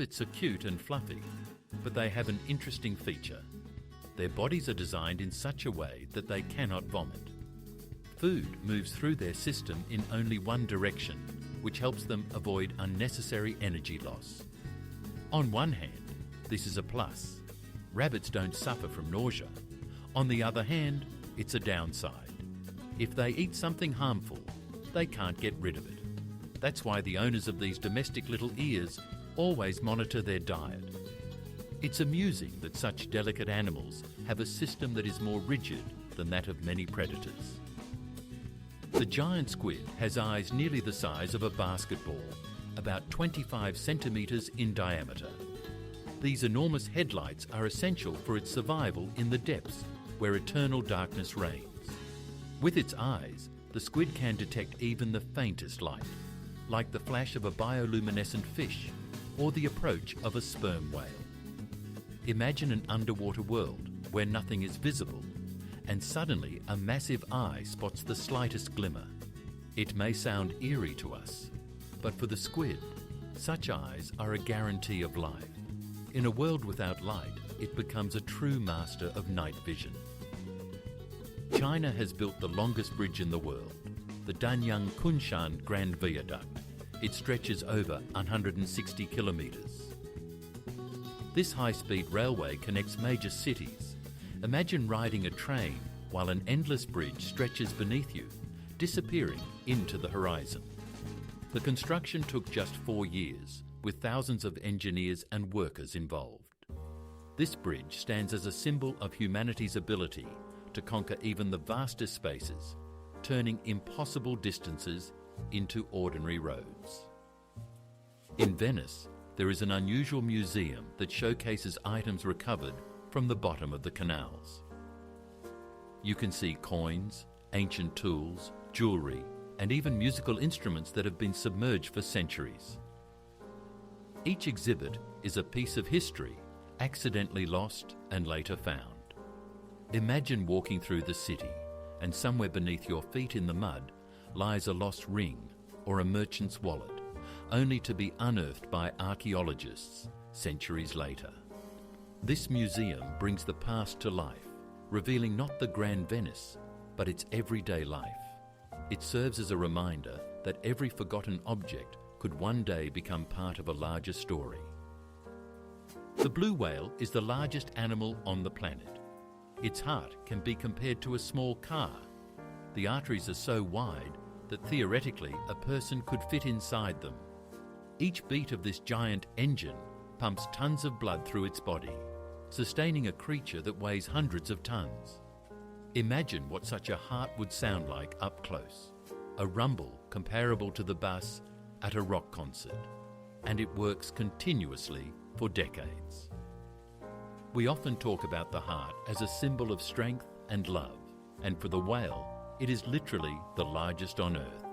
Rabbits are cute and fluffy, but they have an interesting feature. Their bodies are designed in such a way that they cannot vomit. Food moves through their system in only one direction, which helps them avoid unnecessary energy loss. On one hand, this is a plus. Rabbits don't suffer from nausea. On the other hand, it's a downside. If they eat something harmful, they can't get rid of it. That's why the owners of these domestic little ears always monitor their diet. It's amusing that such delicate animals have a system that is more rigid than that of many predators. The giant squid has eyes nearly the size of a basketball, about 25 centimetres in diameter. These enormous headlights are essential for its survival in the depths where eternal darkness reigns. With its eyes, the squid can detect even the faintest light, like the flash of a bioluminescent fish or the approach of a sperm whale. Imagine an underwater world where nothing is visible, and suddenly a massive eye spots the slightest glimmer. It may sound eerie to us, but for the squid, such eyes are a guarantee of life. In a world without light, it becomes a true master of night vision. China has built the longest bridge in the world, the Danyang-Kunshan Grand Viaduct. It stretches over 160 kilometres. This high-speed railway connects major cities. Imagine riding a train while an endless bridge stretches beneath you, disappearing into the horizon. The construction took just 4 years, with thousands of engineers and workers involved. This bridge stands as a symbol of humanity's ability to conquer even the vastest spaces, turning impossible distances into ordinary roads. In Venice, there is an unusual museum that showcases items recovered from the bottom of the canals. You can see coins, ancient tools, jewellery, and even musical instruments that have been submerged for centuries. Each exhibit is a piece of history, accidentally lost and later found. Imagine walking through the city, and somewhere beneath your feet in the mud lies a lost ring or a merchant's wallet, only to be unearthed by archaeologists centuries later. This museum brings the past to life, revealing not the grand Venice, but its everyday life. It serves as a reminder that every forgotten object could one day become part of a larger story. The blue whale is the largest animal on the planet. Its heart can be compared to a small car. The arteries are so wide that theoretically a person could fit inside them. Each beat of this giant engine pumps tons of blood through its body, sustaining a creature that weighs hundreds of tons. Imagine what such a heart would sound like up close. A rumble comparable to the bass at a rock concert, and it works continuously for decades. We often talk about the heart as a symbol of strength and love, and for the whale, it is literally the largest on Earth.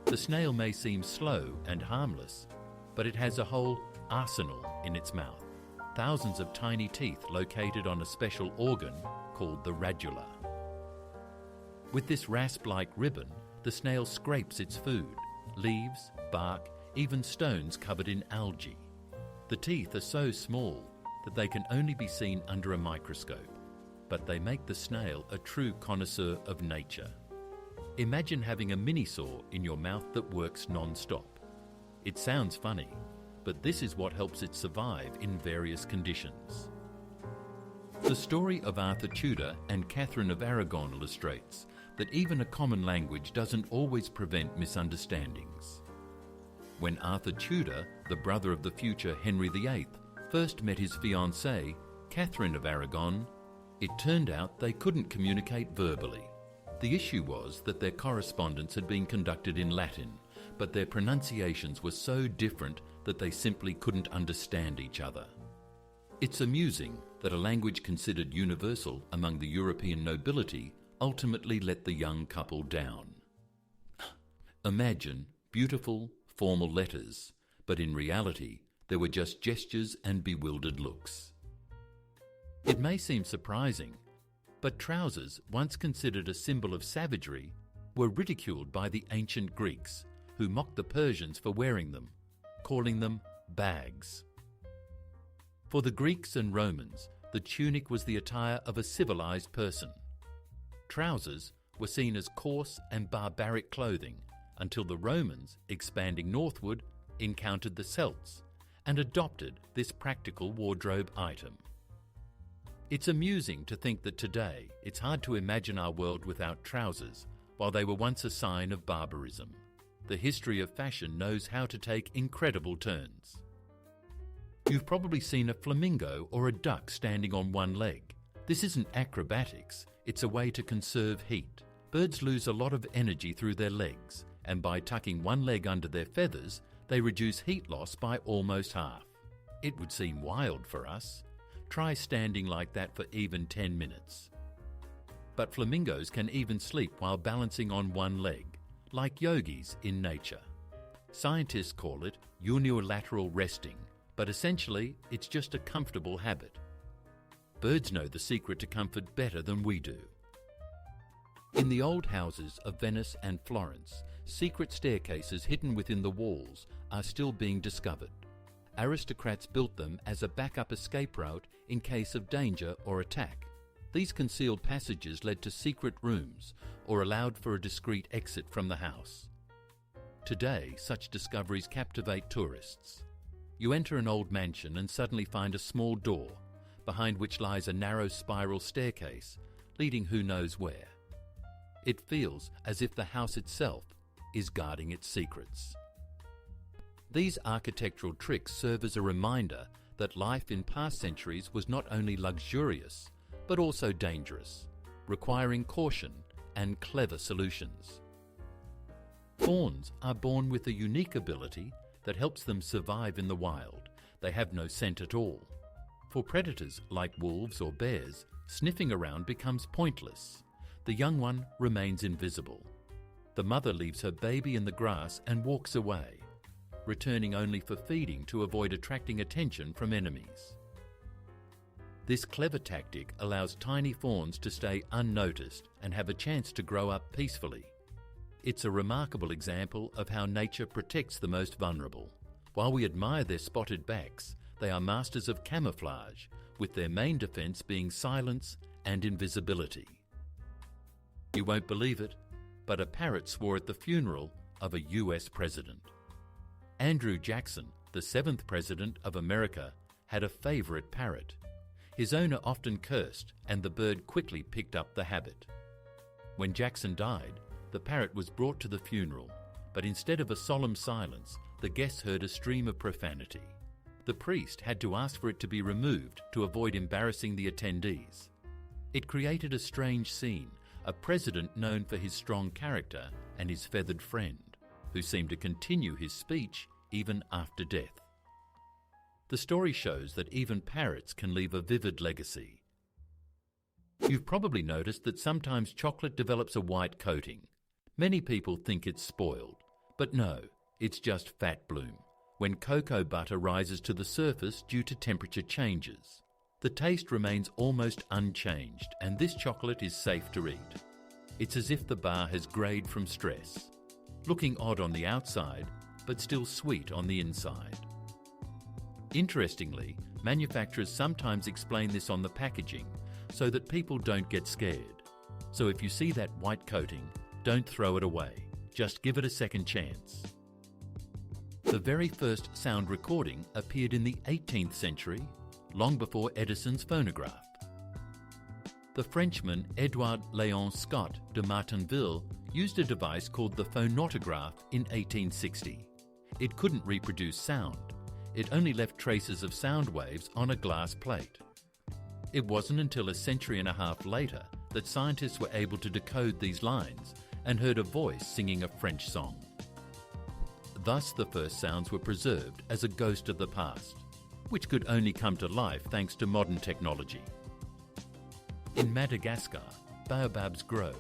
The snail may seem slow and harmless, but it has a whole arsenal in its mouth. Thousands of tiny teeth located on a special organ called the radula. With this rasp-like ribbon, the snail scrapes its food, leaves, bark, even stones covered in algae. The teeth are so small that they can only be seen under a microscope, but they make the snail a true connoisseur of nature. Imagine having a mini-saw in your mouth that works non-stop. It sounds funny, but this is what helps it survive in various conditions. The story of Arthur Tudor and Catherine of Aragon illustrates that even a common language doesn't always prevent misunderstandings. When Arthur Tudor, the brother of the future Henry VIII, first met his fiancée, Catherine of Aragon, it turned out they couldn't communicate verbally. The issue was that their correspondence had been conducted in Latin, but their pronunciations were so different that they simply couldn't understand each other. It's amusing that a language considered universal among the European nobility ultimately let the young couple down. Imagine beautiful, formal letters, but in reality, there were just gestures and bewildered looks. It may seem surprising, but trousers, once considered a symbol of savagery, were ridiculed by the ancient Greeks, who mocked the Persians for wearing them, calling them bags. For the Greeks and Romans, the tunic was the attire of a civilized person. Trousers were seen as coarse and barbaric clothing until the Romans, expanding northward, encountered the Celts and adopted this practical wardrobe item. It's amusing to think that today it's hard to imagine our world without trousers, while they were once a sign of barbarism. The history of fashion knows how to take incredible turns. You've probably seen a flamingo or a duck standing on one leg. This isn't acrobatics, it's a way to conserve heat. Birds lose a lot of energy through their legs, and by tucking one leg under their feathers, they reduce heat loss by almost half. It would seem wild for us. Try standing like that for even 10 minutes. But flamingos can even sleep while balancing on one leg, like yogis in nature. Scientists call it unilateral resting, but essentially it's just a comfortable habit. Birds know the secret to comfort better than we do. In the old houses of Venice and Florence, secret staircases hidden within the walls are still being discovered. Aristocrats built them as a backup escape route in case of danger or attack. These concealed passages led to secret rooms or allowed for a discreet exit from the house. Today, such discoveries captivate tourists. You enter an old mansion and suddenly find a small door, behind which lies a narrow spiral staircase, leading who knows where. It feels as if the house itself is guarding its secrets. These architectural tricks serve as a reminder that life in past centuries was not only luxurious, but also dangerous, requiring caution and clever solutions. Fawns are born with a unique ability that helps them survive in the wild. They have no scent at all. For predators like wolves or bears, sniffing around becomes pointless. The young one remains invisible. The mother leaves her baby in the grass and walks away, returning only for feeding to avoid attracting attention from enemies. This clever tactic allows tiny fawns to stay unnoticed and have a chance to grow up peacefully. It's a remarkable example of how nature protects the most vulnerable. While we admire their spotted backs, they are masters of camouflage, with their main defense being silence and invisibility. You won't believe it, but a parrot swore at the funeral of a US president. Andrew Jackson, the 7th president of America, had a favorite parrot. His owner often cursed, and the bird quickly picked up the habit. When Jackson died, the parrot was brought to the funeral, but instead of a solemn silence, the guests heard a stream of profanity. The priest had to ask for it to be removed to avoid embarrassing the attendees. It created a strange scene, a president known for his strong character and his feathered friend, who seemed to continue his speech even after death. The story shows that even parrots can leave a vivid legacy. You've probably noticed that sometimes chocolate develops a white coating. Many people think it's spoiled, but no, it's just fat bloom, when cocoa butter rises to the surface due to temperature changes. The taste remains almost unchanged, and this chocolate is safe to eat. It's as if the bar has grayed from stress, looking odd on the outside, but still sweet on the inside. Interestingly, manufacturers sometimes explain this on the packaging so that people don't get scared. So if you see that white coating, don't throw it away. Just give it a second chance. The very first sound recording appeared in the 18th century, long before Edison's phonograph. The Frenchman Edouard Léon Scott de Martinville used a device called the phonautograph in 1860. It couldn't reproduce sound. It only left traces of sound waves on a glass plate. It wasn't until a century and a half later that scientists were able to decode these lines and heard a voice singing a French song. Thus, the first sounds were preserved as a ghost of the past, which could only come to life thanks to modern technology. In Madagascar, baobabs grow,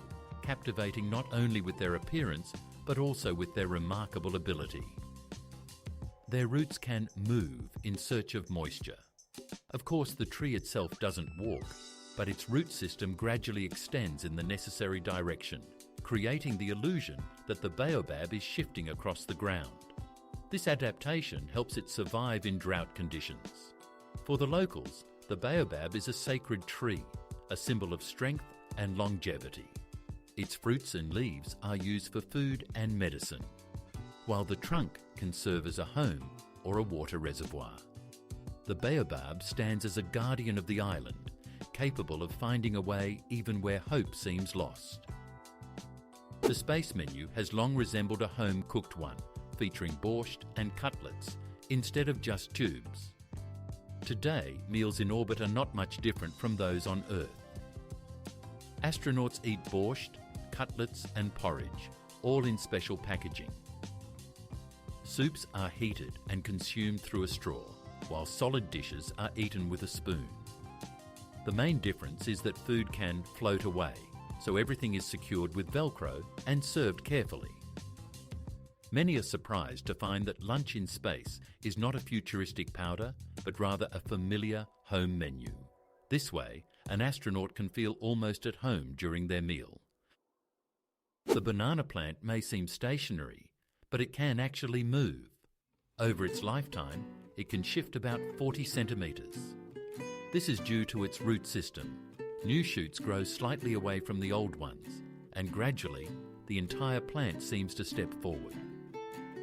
captivating not only with their appearance, but also with their remarkable ability. Their roots can move in search of moisture. Of course, the tree itself doesn't walk, but its root system gradually extends in the necessary direction, creating the illusion that the baobab is shifting across the ground. This adaptation helps it survive in drought conditions. For the locals, the baobab is a sacred tree, a symbol of strength and longevity. Its fruits and leaves are used for food and medicine, while the trunk can serve as a home or a water reservoir. The baobab stands as a guardian of the island, capable of finding a way even where hope seems lost. The space menu has long resembled a home-cooked one, featuring borscht and cutlets instead of just tubes. Today, meals in orbit are not much different from those on Earth. Astronauts eat borscht, cutlets and porridge, all in special packaging. Soups are heated and consumed through a straw, while solid dishes are eaten with a spoon. The main difference is that food can float away, so everything is secured with Velcro and served carefully. Many are surprised to find that lunch in space is not a futuristic powder, but rather a familiar home menu. This way, an astronaut can feel almost at home during their meal. The banana plant may seem stationary, but it can actually move. Over its lifetime, it can shift about 40 centimetres. This is due to its root system. New shoots grow slightly away from the old ones, and gradually, the entire plant seems to step forward.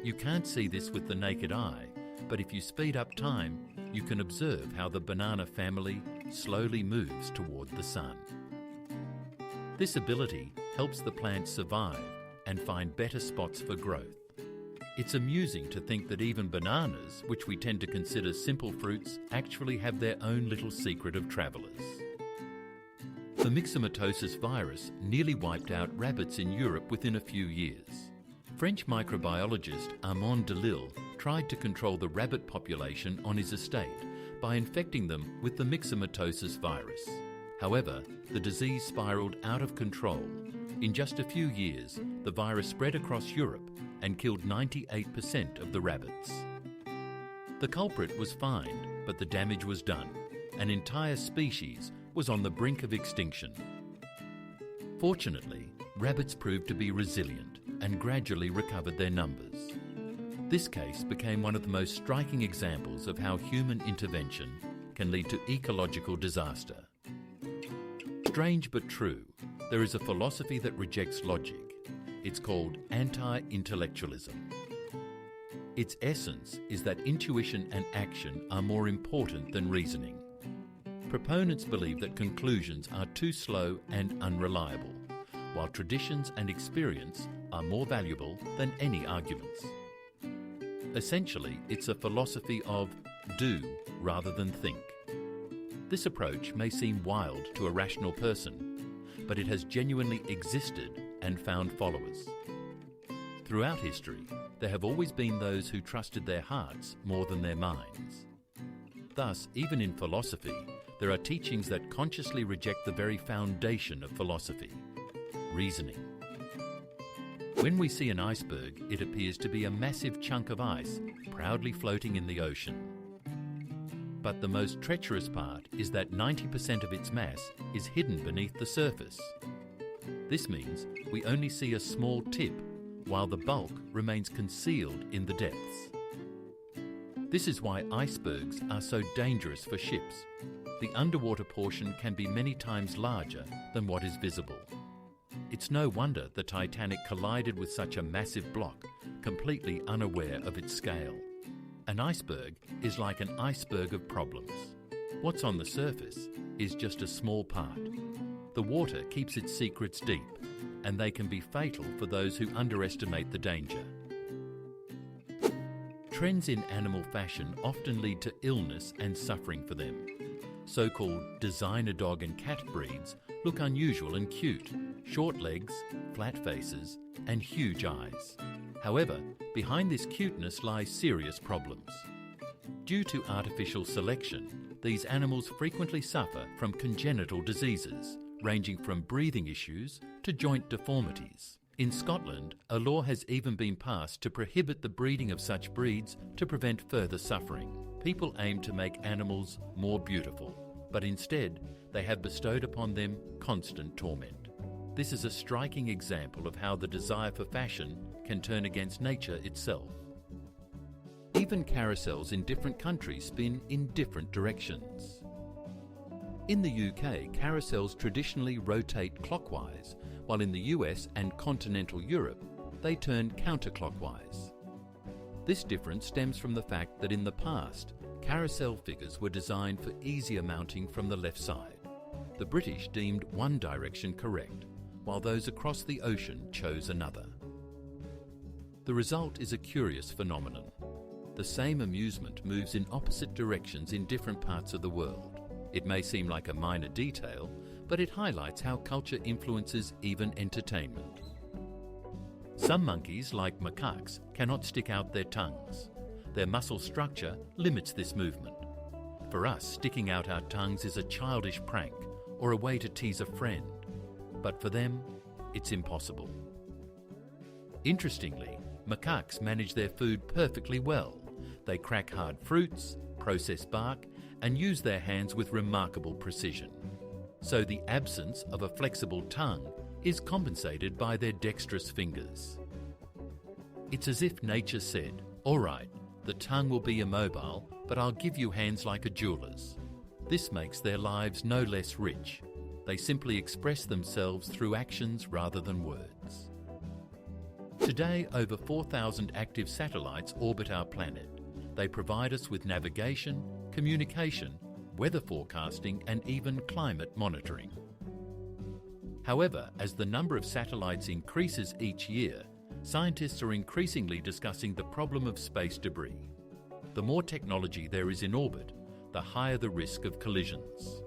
You can't see this with the naked eye, but if you speed up time, you can observe how the banana family slowly moves toward the sun. This ability helps the plant survive and find better spots for growth. It's amusing to think that even bananas, which we tend to consider simple fruits, actually have their own little secret of travellers. The myxomatosis virus nearly wiped out rabbits in Europe within a few years. French microbiologist Armand Delille tried to control the rabbit population on his estate by infecting them with the myxomatosis virus. However, the disease spiraled out of control. In just a few years, the virus spread across Europe and killed 98% of the rabbits. The culprit was fined, but the damage was done. An entire species was on the brink of extinction. Fortunately, rabbits proved to be resilient and gradually recovered their numbers. This case became one of the most striking examples of how human intervention can lead to ecological disaster. Strange but true, there is a philosophy that rejects logic. It's called anti-intellectualism. Its essence is that intuition and action are more important than reasoning. Proponents believe that conclusions are too slow and unreliable, while traditions and experience are more valuable than any arguments. Essentially, it's a philosophy of do rather than think. This approach may seem wild to a rational person, but it has genuinely existed and found followers. Throughout history, there have always been those who trusted their hearts more than their minds. Thus, even in philosophy, there are teachings that consciously reject the very foundation of philosophy: reasoning. When we see an iceberg, it appears to be a massive chunk of ice proudly floating in the ocean. But the most treacherous part is that 90% of its mass is hidden beneath the surface. This means we only see a small tip, while the bulk remains concealed in the depths. This is why icebergs are so dangerous for ships. The underwater portion can be many times larger than what is visible. It's no wonder the Titanic collided with such a massive block, completely unaware of its scale. An iceberg is like an iceberg of problems. What's on the surface is just a small part. The water keeps its secrets deep, and they can be fatal for those who underestimate the danger. Trends in animal fashion often lead to illness and suffering for them. So-called designer dog and cat breeds look unusual and cute: short legs, flat faces, and huge eyes. However, behind this cuteness lies serious problems. Due to artificial selection, these animals frequently suffer from congenital diseases, ranging from breathing issues to joint deformities. In Scotland, a law has even been passed to prohibit the breeding of such breeds to prevent further suffering. People aim to make animals more beautiful, but instead they have bestowed upon them constant torment. This is a striking example of how the desire for fashion can turn against nature itself. Even carousels in different countries spin in different directions. In the UK, carousels traditionally rotate clockwise, while in the US and continental Europe, they turn counterclockwise. This difference stems from the fact that in the past, carousel figures were designed for easier mounting from the left side. The British deemed one direction correct, while those across the ocean chose another. The result is a curious phenomenon. The same amusement moves in opposite directions in different parts of the world. It may seem like a minor detail, but it highlights how culture influences even entertainment. Some monkeys, like macaques, cannot stick out their tongues. Their muscle structure limits this movement. For us, sticking out our tongues is a childish prank or a way to tease a friend, but for them, it's impossible. Interestingly, macaques manage their food perfectly well. They crack hard fruits, process bark, and use their hands with remarkable precision. So the absence of a flexible tongue is compensated by their dexterous fingers. It's as if nature said, "All right, the tongue will be immobile, but I'll give you hands like a jeweler's." This makes their lives no less rich. They simply express themselves through actions rather than words. Today, over 4,000 active satellites orbit our planet. They provide us with navigation, communication, weather forecasting, and even climate monitoring. However, as the number of satellites increases each year, scientists are increasingly discussing the problem of space debris. The more technology there is in orbit, the higher the risk of collisions.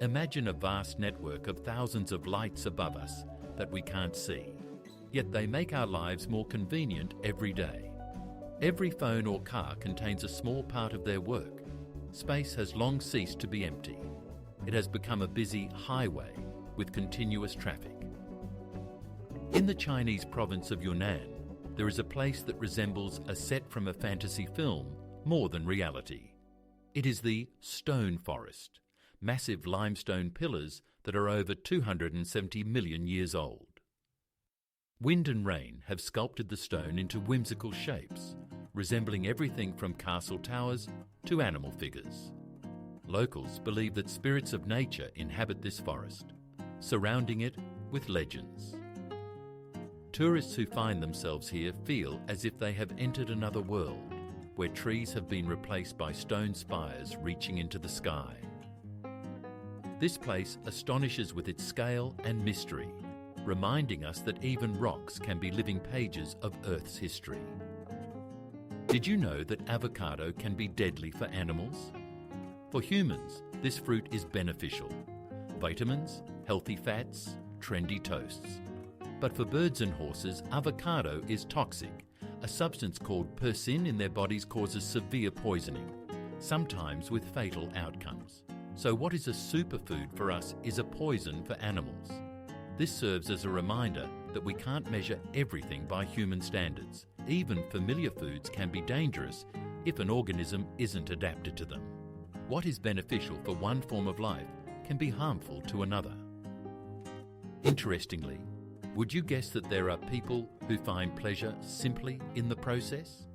Imagine a vast network of thousands of lights above us that we can't see, yet they make our lives more convenient every day. Every phone or car contains a small part of their work. Space has long ceased to be empty. It has become a busy highway with continuous traffic. In the Chinese province of Yunnan, there is a place that resembles a set from a fantasy film more than reality. It is the stone forest, massive limestone pillars that are over 270 million years old. Wind and rain have sculpted the stone into whimsical shapes, resembling everything from castle towers to animal figures. Locals believe that spirits of nature inhabit this forest, surrounding it with legends. Tourists who find themselves here feel as if they have entered another world, where trees have been replaced by stone spires reaching into the sky. This place astonishes with its scale and mystery, reminding us that even rocks can be living pages of Earth's history. Did you know that avocado can be deadly for animals? For humans, this fruit is beneficial. Vitamins, healthy fats, trendy toasts. But for birds and horses, avocado is toxic. A substance called persin in their bodies causes severe poisoning, sometimes with fatal outcomes. So what is a superfood for us is a poison for animals. This serves as a reminder that we can't measure everything by human standards. Even familiar foods can be dangerous if an organism isn't adapted to them. What is beneficial for one form of life can be harmful to another. Interestingly, would you guess that there are people who find pleasure simply in the process?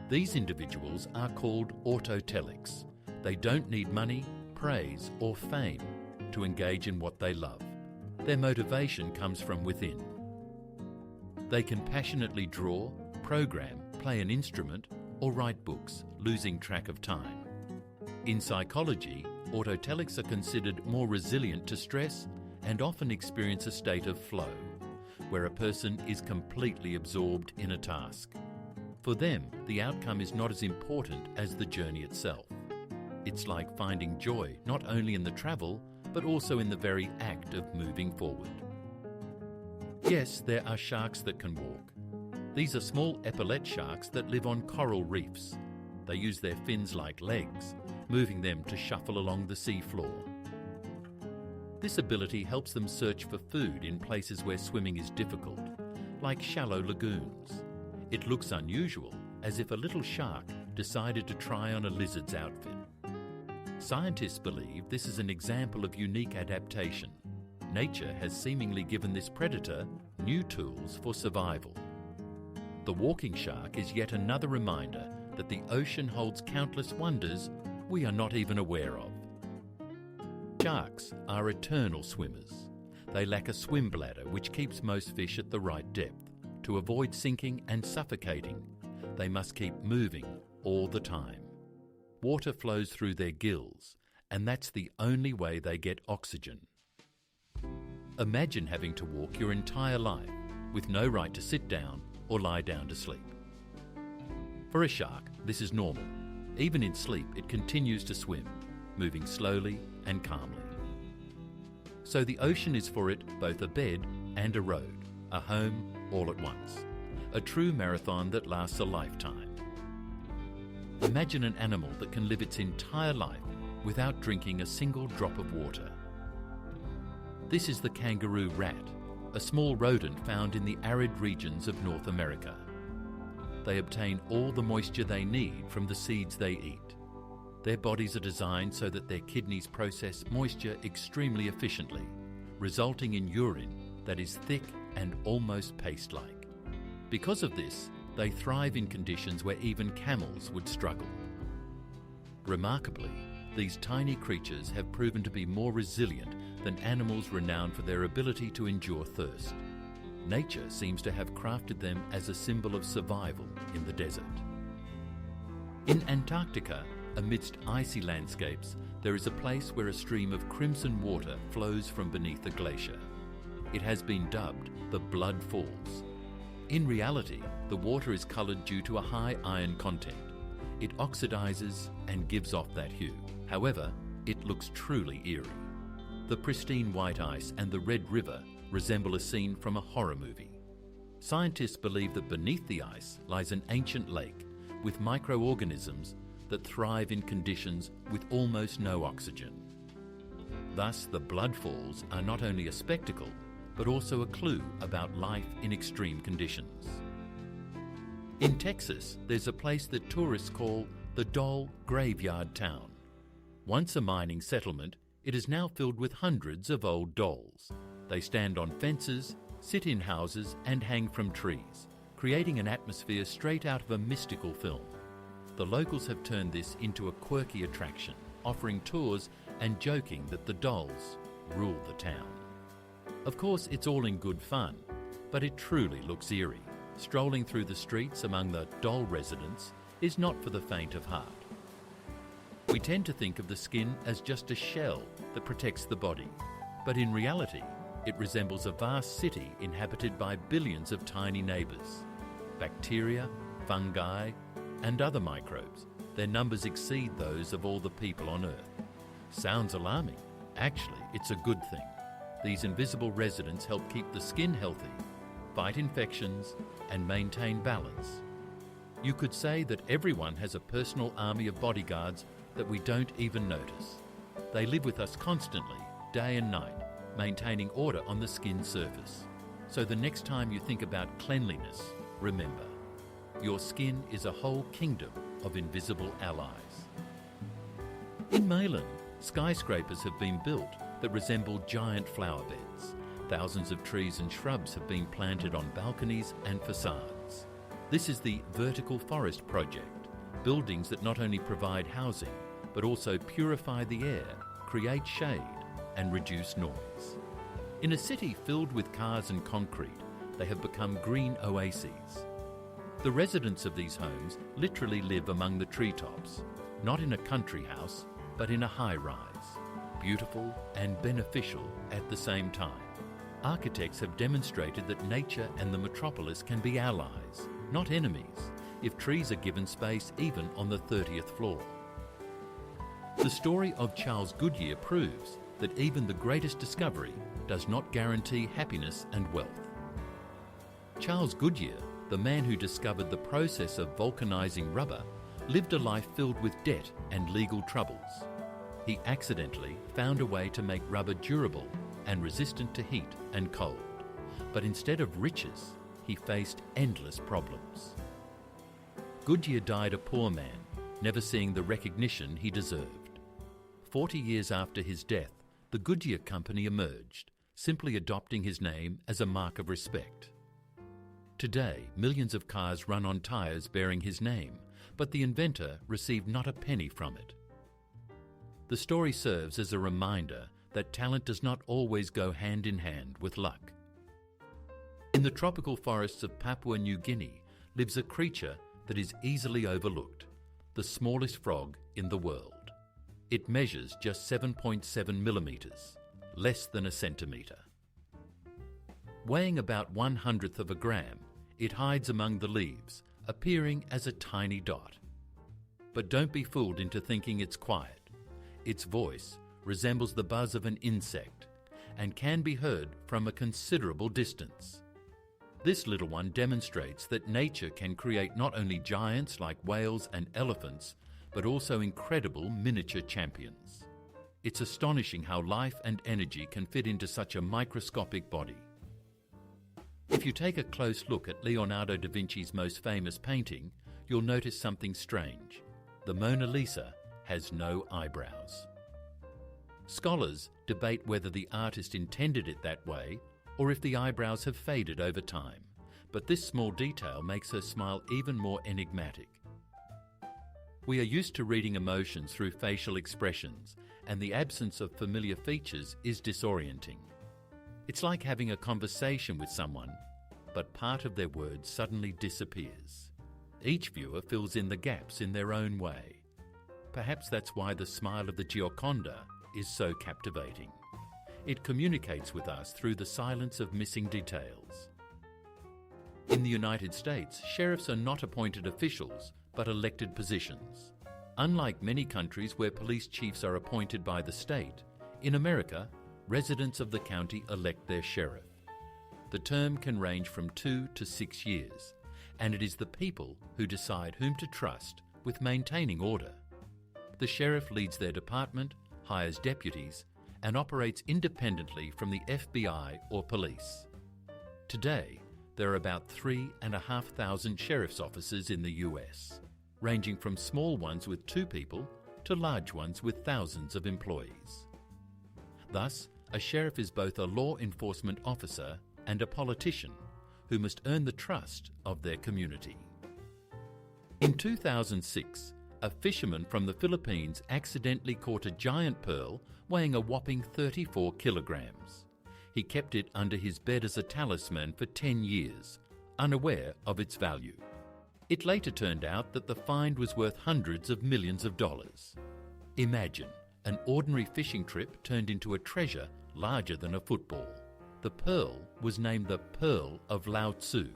These individuals are called autotelics. They don't need money, praise, or fame to engage in what they love. Their motivation comes from within. They can passionately draw, program, play an instrument, or write books, losing track of time. In psychology, autotelics are considered more resilient to stress and often experience a state of flow, where a person is completely absorbed in a task. For them, the outcome is not as important as the journey itself. It's like finding joy not only in the travel, but also in the very act of moving forward. Yes, there are sharks that can walk. These are small epaulet sharks that live on coral reefs. They use their fins like legs, moving them to shuffle along the sea floor. This ability helps them search for food in places where swimming is difficult, like shallow lagoons. It looks unusual, as if a little shark decided to try on a lizard's outfit. Scientists believe this is an example of unique adaptation. Nature has seemingly given this predator new tools for survival. The walking shark is yet another reminder that the ocean holds countless wonders we are not even aware of. Sharks are eternal swimmers. They lack a swim bladder which keeps most fish at the right depth. To avoid sinking and suffocating, they must keep moving all the time. Water flows through their gills, and that's the only way they get oxygen. Imagine having to walk your entire life with no right to sit down or lie down to sleep. For a shark, this is normal. Even in sleep, it continues to swim, moving slowly and calmly. So the ocean is for it both a bed and a road, a home all at once. A true marathon that lasts a lifetime. Imagine an animal that can live its entire life without drinking a single drop of water. This is the kangaroo rat, a small rodent found in the arid regions of North America. They obtain all the moisture they need from the seeds they eat. Their bodies are designed so that their kidneys process moisture extremely efficiently, resulting in urine that is thick and almost paste-like. Because of this, they thrive in conditions where even camels would struggle. Remarkably, these tiny creatures have proven to be more resilient than animals renowned for their ability to endure thirst. Nature seems to have crafted them as a symbol of survival in the desert. In Antarctica, amidst icy landscapes, there is a place where a stream of crimson water flows from beneath a glacier. It has been dubbed the Blood Falls. In reality, the water is coloured due to a high iron content. It oxidizes and gives off that hue. However, it looks truly eerie. The pristine white ice and the red river resemble a scene from a horror movie. Scientists believe that beneath the ice lies an ancient lake with microorganisms that thrive in conditions with almost no oxygen. Thus, the Blood Falls are not only a spectacle, but also a clue about life in extreme conditions. In Texas, there's a place that tourists call the Doll Graveyard Town. Once a mining settlement, it is now filled with hundreds of old dolls. They stand on fences, sit in houses, and hang from trees, creating an atmosphere straight out of a mystical film. The locals have turned this into a quirky attraction, offering tours and joking that the dolls rule the town. Of course, it's all in good fun, but it truly looks eerie. Strolling through the streets among the doll residents is not for the faint of heart. We tend to think of the skin as just a shell that protects the body, but in reality, it resembles a vast city inhabited by billions of tiny neighbours. Bacteria, fungi, and other microbes. Their numbers exceed those of all the people on Earth. Sounds alarming. Actually, it's a good thing. These invisible residents help keep the skin healthy, fight infections, and maintain balance. You could say that everyone has a personal army of bodyguards that we don't even notice. They live with us constantly, day and night, maintaining order on the skin's surface. So the next time you think about cleanliness, remember, your skin is a whole kingdom of invisible allies. In Malin, skyscrapers have been built that resemble giant flower beds. Thousands of trees and shrubs have been planted on balconies and facades. This is the Vertical Forest Project, buildings that not only provide housing, but also purify the air, create shade, and reduce noise. In a city filled with cars and concrete, they have become green oases. The residents of these homes literally live among the treetops, not in a country house, but in a high-rise, beautiful and beneficial at the same time. Architects have demonstrated that nature and the metropolis can be allies, not enemies, if trees are given space even on the 30th floor. The story of Charles Goodyear proves that even the greatest discovery does not guarantee happiness and wealth. Charles Goodyear, the man who discovered the process of vulcanizing rubber, lived a life filled with debt and legal troubles. He accidentally found a way to make rubber durable and resistant to heat and cold. But instead of riches, he faced endless problems. Goodyear died a poor man, never seeing the recognition he deserved. 40 years after his death, the Goodyear Company emerged, simply adopting his name as a mark of respect. Today, millions of cars run on tyres bearing his name, but the inventor received not a penny from it. The story serves as a reminder that talent does not always go hand in hand with luck. In the tropical forests of Papua New Guinea lives a creature that is easily overlooked, the smallest frog in the world. It measures just 7.7 millimeters, less than a centimeter. Weighing about 1/100th of a gram, it hides among the leaves, appearing as a tiny dot. But don't be fooled into thinking it's quiet. Its voice resembles the buzz of an insect and can be heard from a considerable distance. This little one demonstrates that nature can create not only giants like whales and elephants, but also incredible miniature champions. It's astonishing how life and energy can fit into such a microscopic body. If you take a close look at Leonardo da Vinci's most famous painting, you'll notice something strange. The Mona Lisa has no eyebrows. Scholars debate whether the artist intended it that way or if the eyebrows have faded over time, but this small detail makes her smile even more enigmatic. We are used to reading emotions through facial expressions, and the absence of familiar features is disorienting. It's like having a conversation with someone, but part of their words suddenly disappears. Each viewer fills in the gaps in their own way. Perhaps that's why the smile of the Gioconda is so captivating. It communicates with us through the silence of missing details. In the United States, sheriffs are not appointed officials, but elected positions. Unlike many countries where police chiefs are appointed by the state, in America, residents of the county elect their sheriff. The term can range from 2 to 6 years, and it is the people who decide whom to trust with maintaining order. The sheriff leads their department, hires deputies, and operates independently from the FBI or police. Today, there are about 3,500 sheriff's offices in the US, ranging from small ones with 2 people to large ones with thousands of employees. Thus, a sheriff is both a law enforcement officer and a politician who must earn the trust of their community. In 2006, a fisherman from the Philippines accidentally caught a giant pearl weighing a whopping 34 kilograms. He kept it under his bed as a talisman for 10 years, unaware of its value. It later turned out that the find was worth hundreds of millions of dollars. Imagine an ordinary fishing trip turned into a treasure larger than a football. The pearl was named the Pearl of Lao Tzu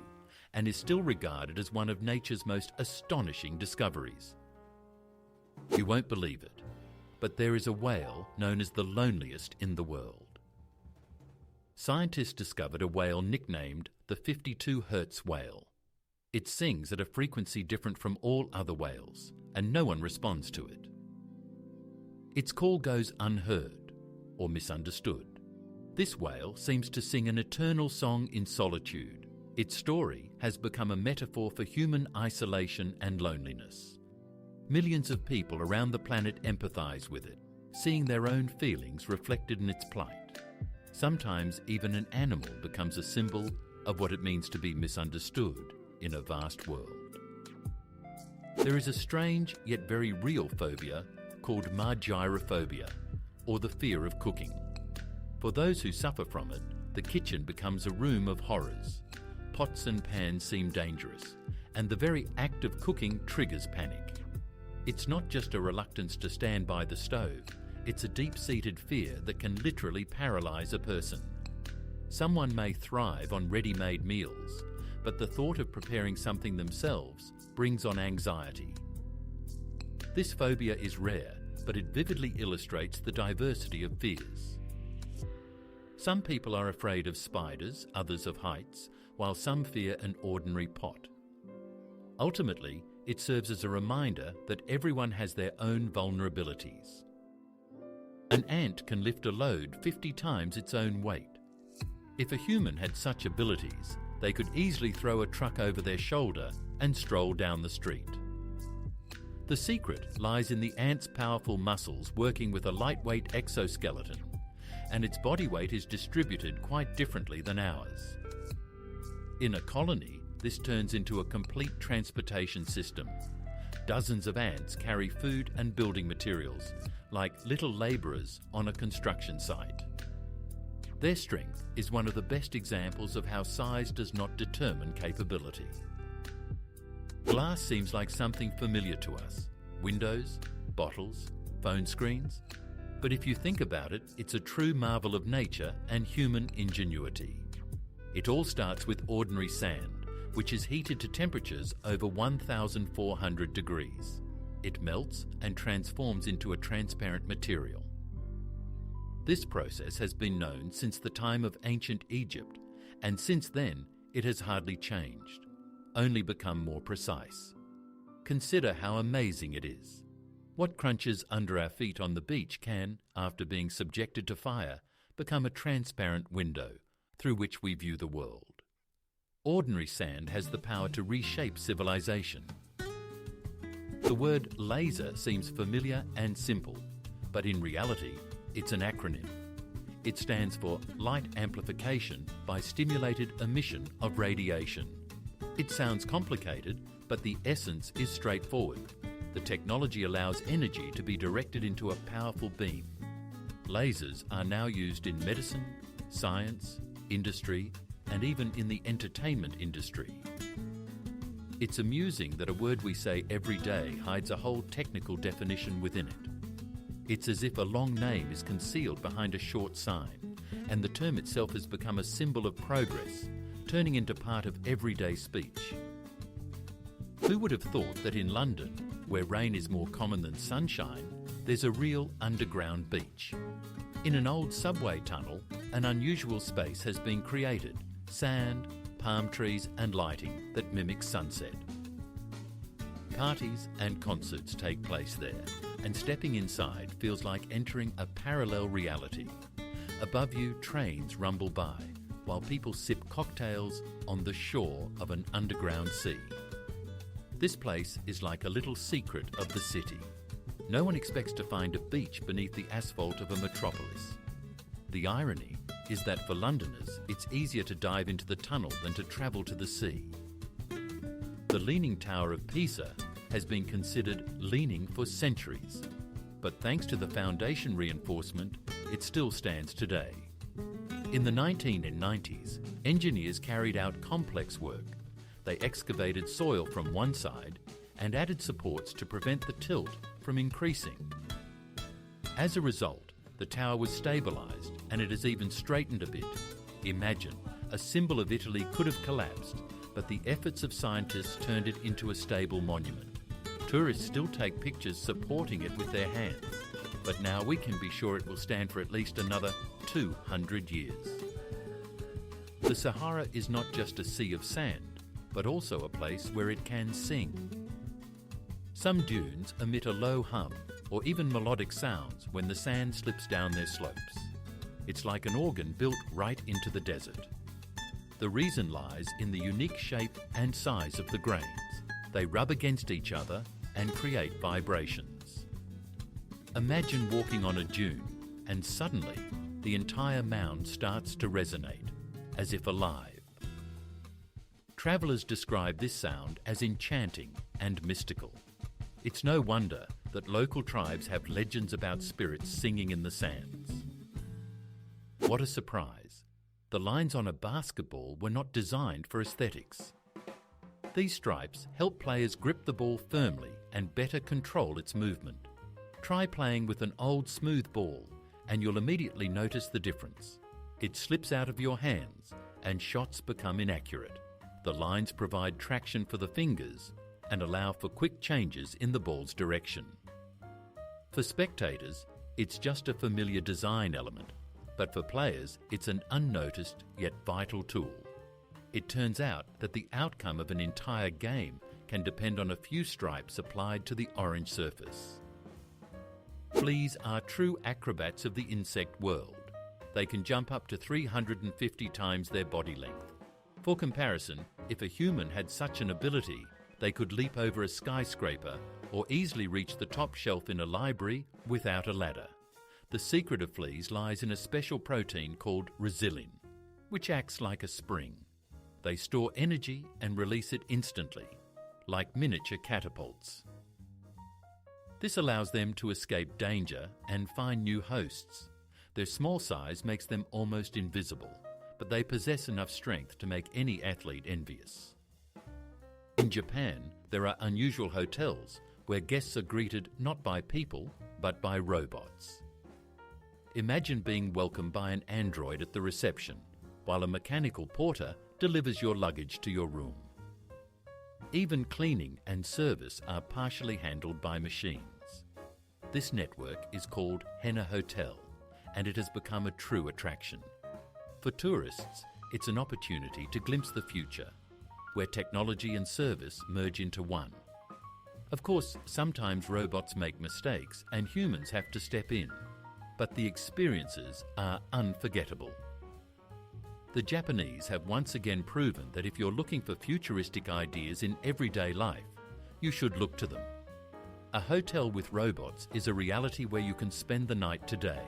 and is still regarded as one of nature's most astonishing discoveries. You won't believe it, but there is a whale known as the loneliest in the world. Scientists discovered a whale nicknamed the 52 Hertz whale. It sings at a frequency different from all other whales, and no one responds to it. Its call goes unheard or misunderstood. This whale seems to sing an eternal song in solitude. Its story has become a metaphor for human isolation and loneliness. Millions of people around the planet empathize with it, seeing their own feelings reflected in its plight. Sometimes even an animal becomes a symbol of what it means to be misunderstood in a vast world. There is a strange yet very real phobia called margyrophobia, or the fear of cooking. For those who suffer from it, the kitchen becomes a room of horrors. Pots and pans seem dangerous, and the very act of cooking triggers panic. It's not just a reluctance to stand by the stove, it's a deep-seated fear that can literally paralyze a person. Someone may thrive on ready-made meals, but the thought of preparing something themselves brings on anxiety. This phobia is rare, but it vividly illustrates the diversity of fears. Some people are afraid of spiders, others of heights, while some fear an ordinary pot. Ultimately, it serves as a reminder that everyone has their own vulnerabilities. An ant can lift a load 50 times its own weight. If a human had such abilities, they could easily throw a truck over their shoulder and stroll down the street. The secret lies in the ant's powerful muscles working with a lightweight exoskeleton, and its body weight is distributed quite differently than ours. In a colony, this turns into a complete transportation system. Dozens of ants carry food and building materials, like little labourers on a construction site. Their strength is one of the best examples of how size does not determine capability. Glass seems like something familiar to us. Windows, bottles, phone screens. But if you think about it, it's a true marvel of nature and human ingenuity. It all starts with ordinary sand, which is heated to temperatures over 1,400 degrees. It melts and transforms into a transparent material. This process has been known since the time of ancient Egypt, and since then it has hardly changed, only become more precise. Consider how amazing it is. What crunches under our feet on the beach can, after being subjected to fire, become a transparent window through which we view the world. Ordinary sand has the power to reshape civilization. The word laser seems familiar and simple, but in reality, it's an acronym. It stands for Light Amplification by Stimulated Emission of Radiation. It sounds complicated, but the essence is straightforward. The technology allows energy to be directed into a powerful beam. Lasers are now used in medicine, science, industry, and even in the entertainment industry. It's amusing that a word we say every day hides a whole technical definition within it. It's as if a long name is concealed behind a short sign, and the term itself has become a symbol of progress, turning into part of everyday speech. Who would have thought that in London, where rain is more common than sunshine, there's a real underground beach? In an old subway tunnel, an unusual space has been created: sand, palm trees and lighting that mimics sunset. Parties and concerts take place there, and stepping inside feels like entering a parallel reality. Above you, trains rumble by, while people sip cocktails on the shore of an underground sea. This place is like a little secret of the city. No one expects to find a beach beneath the asphalt of a metropolis. The irony is that for Londoners, it's easier to dive into the tunnel than to travel to the sea. The Leaning Tower of Pisa has been considered leaning for centuries, but thanks to the foundation reinforcement, it still stands today. In the 1990s, engineers carried out complex work. They excavated soil from one side and added supports to prevent the tilt from increasing. As a result, the tower was stabilised and it has even straightened a bit. Imagine, a symbol of Italy could have collapsed, but the efforts of scientists turned it into a stable monument. Tourists still take pictures supporting it with their hands, but now we can be sure it will stand for at least another 200 years. The Sahara is not just a sea of sand, but also a place where it can sing. Some dunes emit a low hum or even melodic sounds when the sand slips down their slopes. It's like an organ built right into the desert. The reason lies in the unique shape and size of the grains. They rub against each other and create vibrations. Imagine walking on a dune and suddenly the entire mound starts to resonate, as if alive. Travellers describe this sound as enchanting and mystical. It's no wonder that local tribes have legends about spirits singing in the sands. What a surprise! The lines on a basketball were not designed for aesthetics. These stripes help players grip the ball firmly and better control its movement. Try playing with an old smooth ball and you'll immediately notice the difference. It slips out of your hands and shots become inaccurate. The lines provide traction for the fingers and allow for quick changes in the ball's direction. For spectators, it's just a familiar design element, but for players, it's an unnoticed yet vital tool. It turns out that the outcome of an entire game can depend on a few stripes applied to the orange surface. Fleas are true acrobats of the insect world. They can jump up to 350 times their body length. For comparison, if a human had such an ability, they could leap over a skyscraper or easily reach the top shelf in a library without a ladder. The secret of fleas lies in a special protein called resilin, which acts like a spring. They store energy and release it instantly, like miniature catapults. This allows them to escape danger and find new hosts. Their small size makes them almost invisible, but they possess enough strength to make any athlete envious. In Japan, there are unusual hotels where guests are greeted not by people, but by robots. Imagine being welcomed by an android at the reception, while a mechanical porter delivers your luggage to your room. Even cleaning and service are partially handled by machines. This network is called Henna Hotel, and it has become a true attraction. For tourists, it's an opportunity to glimpse the future, where technology and service merge into one. Of course, sometimes robots make mistakes and humans have to step in, but the experiences are unforgettable. The Japanese have once again proven that if you're looking for futuristic ideas in everyday life, you should look to them. A hotel with robots is a reality where you can spend the night today.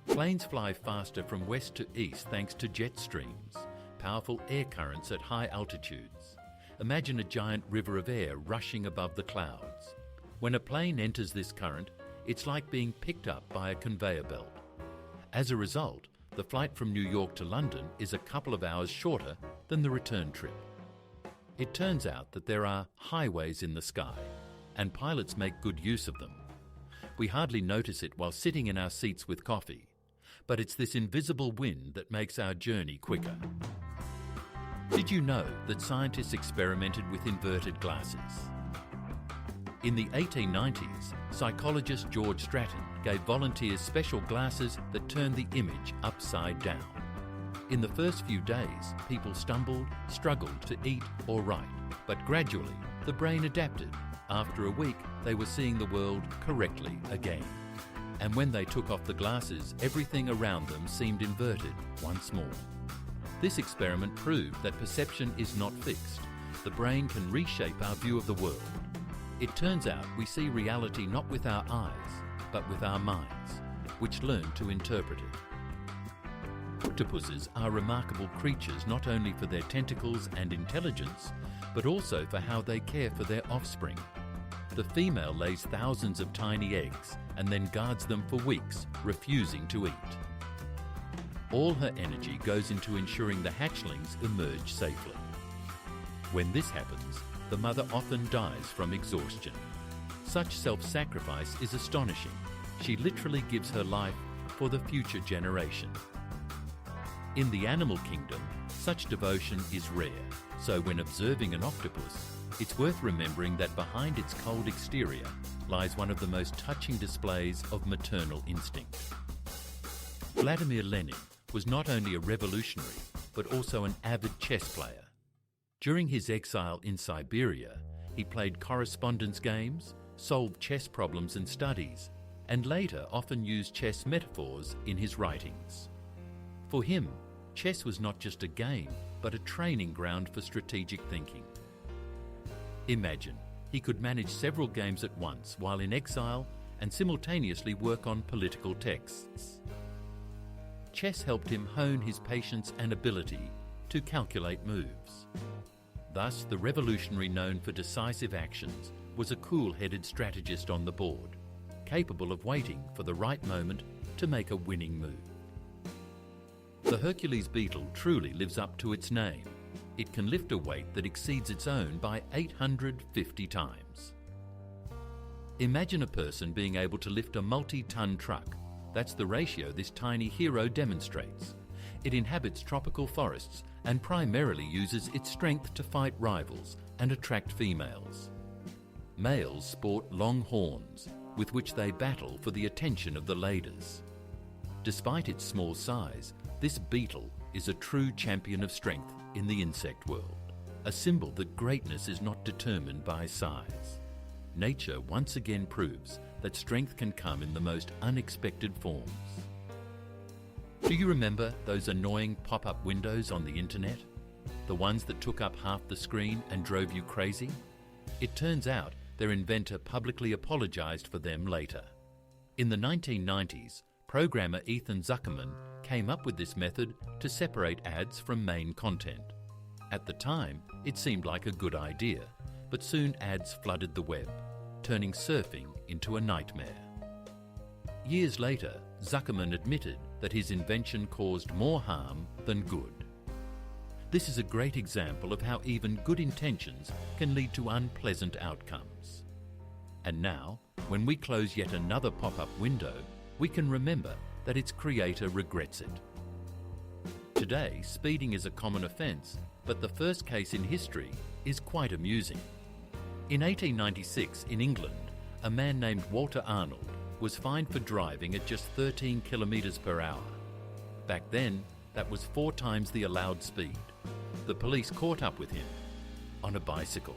Planes fly faster from west to east thanks to jet streams, powerful air currents at high altitudes. Imagine a giant river of air rushing above the clouds. When a plane enters this current, it's like being picked up by a conveyor belt. As a result, the flight from New York to London is a couple of hours shorter than the return trip. It turns out that there are highways in the sky, and pilots make good use of them. We hardly notice it while sitting in our seats with coffee, but it's this invisible wind that makes our journey quicker. Did you know that scientists experimented with inverted glasses? In the 1890s, psychologist George Stratton gave volunteers special glasses that turned the image upside down. In the first few days, people stumbled, struggled to eat or write, but gradually the brain adapted. After a week, they were seeing the world correctly again. And when they took off the glasses, everything around them seemed inverted once more. This experiment proved that perception is not fixed. The brain can reshape our view of the world. It turns out we see reality not with our eyes, but with our minds, which learn to interpret it. Octopuses are remarkable creatures not only for their tentacles and intelligence, but also for how they care for their offspring. The female lays thousands of tiny eggs and then guards them for weeks, refusing to eat. All her energy goes into ensuring the hatchlings emerge safely. When this happens, the mother often dies from exhaustion. Such self-sacrifice is astonishing. She literally gives her life for the future generation. In the animal kingdom, such devotion is rare, so when observing an octopus, it's worth remembering that behind its cold exterior lies one of the most touching displays of maternal instinct. Vladimir Lenin was not only a revolutionary, but also an avid chess player. During his exile in Siberia, he played correspondence games, solved chess problems and studies, and later often used chess metaphors in his writings. For him, chess was not just a game, but a training ground for strategic thinking. Imagine, he could manage several games at once while in exile and simultaneously work on political texts. Chess helped him hone his patience and ability to calculate moves. Thus, the revolutionary known for decisive actions was a cool-headed strategist on the board, capable of waiting for the right moment to make a winning move. The Hercules beetle truly lives up to its name. It can lift a weight that exceeds its own by 850 times. Imagine a person being able to lift a multi-ton truck. That's the ratio this tiny hero demonstrates. It inhabits tropical forests and primarily uses its strength to fight rivals and attract females. Males sport long horns, with which they battle for the attention of the ladies. Despite its small size, this beetle is a true champion of strength in the insect world, a symbol that greatness is not determined by size. Nature once again proves that strength can come in the most unexpected forms. Do you remember those annoying pop-up windows on the internet? The ones that took up half the screen and drove you crazy? It turns out their inventor publicly apologized for them later. In the 1990s, Programmer Ethan Zuckerman came up with this method to separate ads from main content. At the time, it seemed like a good idea, but soon ads flooded the web, turning surfing into a nightmare. Years later, Zuckerman admitted that his invention caused more harm than good. This is a great example of how even good intentions can lead to unpleasant outcomes. And now, when we close yet another pop-up window, we can remember that its creator regrets it. Today, speeding is a common offence, but the first case in history is quite amusing. In 1896 in England, a man named Walter Arnold was fined for driving at just 13 kilometres per hour. Back then, that was 4 times the allowed speed. The police caught up with him on a bicycle.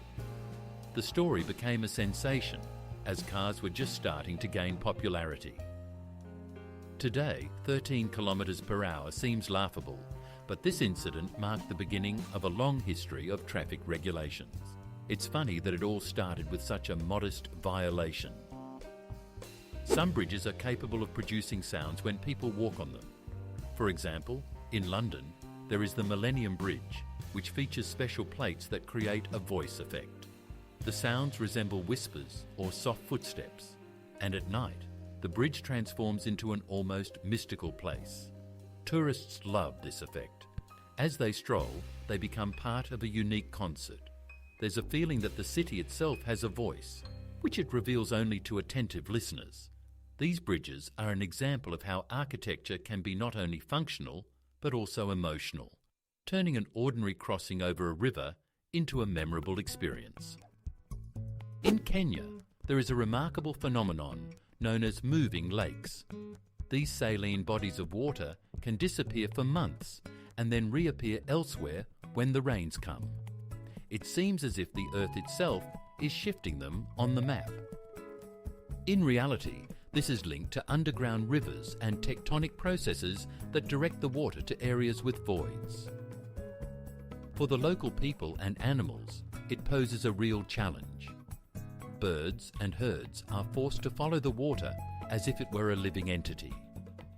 The story became a sensation as cars were just starting to gain popularity. Today, 13 kilometres per hour seems laughable, but this incident marked the beginning of a long history of traffic regulations. It's funny that it all started with such a modest violation. Some bridges are capable of producing sounds when people walk on them. For example, in London, there is the Millennium Bridge, which features special plates that create a voice effect. The sounds resemble whispers or soft footsteps, and at night, the bridge transforms into an almost mystical place. Tourists love this effect. As they stroll, they become part of a unique concert. There's a feeling that the city itself has a voice, which it reveals only to attentive listeners. These bridges are an example of how architecture can be not only functional, but also emotional, turning an ordinary crossing over a river into a memorable experience. In Kenya, there is a remarkable phenomenon known as moving lakes. These saline bodies of water can disappear for months and then reappear elsewhere when the rains come. It seems as if the Earth itself is shifting them on the map. In reality, this is linked to underground rivers and tectonic processes that direct the water to areas with voids. For the local people and animals, it poses a real challenge. Birds and herds are forced to follow the water as if it were a living entity.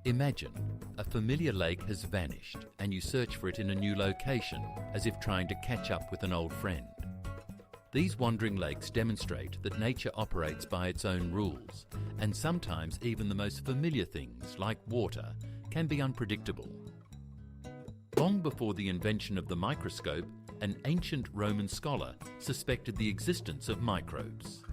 Imagine, a familiar lake has vanished and you search for it in a new location as if trying to catch up with an old friend. These wandering lakes demonstrate that nature operates by its own rules, and sometimes even the most familiar things, like water, can be unpredictable. Long before the invention of the microscope, an ancient Roman scholar suspected the existence of microbes.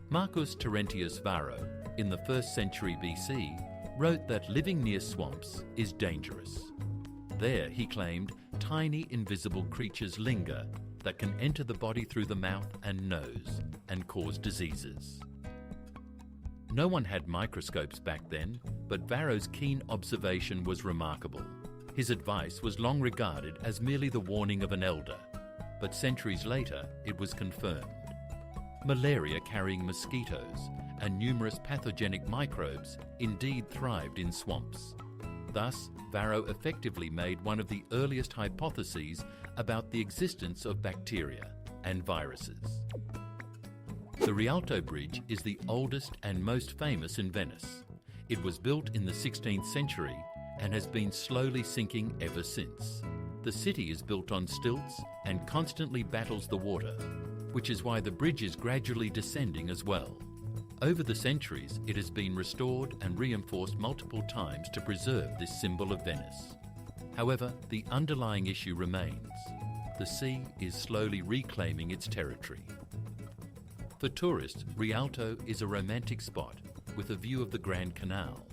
Marcus Terentius Varro, in the 1st century BC, wrote that living near swamps is dangerous. There, he claimed, tiny invisible creatures linger that can enter the body through the mouth and nose and cause diseases. No one had microscopes back then, but Varro's keen observation was remarkable. His advice was long regarded as merely the warning of an elder, but centuries later it was confirmed. Malaria-carrying mosquitoes and numerous pathogenic microbes indeed thrived in swamps. Thus, Varro effectively made one of the earliest hypotheses about the existence of bacteria and viruses. The Rialto Bridge is the oldest and most famous in Venice. It was built in the 16th century and has been slowly sinking ever since. The city is built on stilts and constantly battles the water, which is why the bridge is gradually descending as well. Over the centuries, it has been restored and reinforced multiple times to preserve this symbol of Venice. However, the underlying issue remains. The sea is slowly reclaiming its territory. For tourists, Rialto is a romantic spot with a view of the Grand Canal,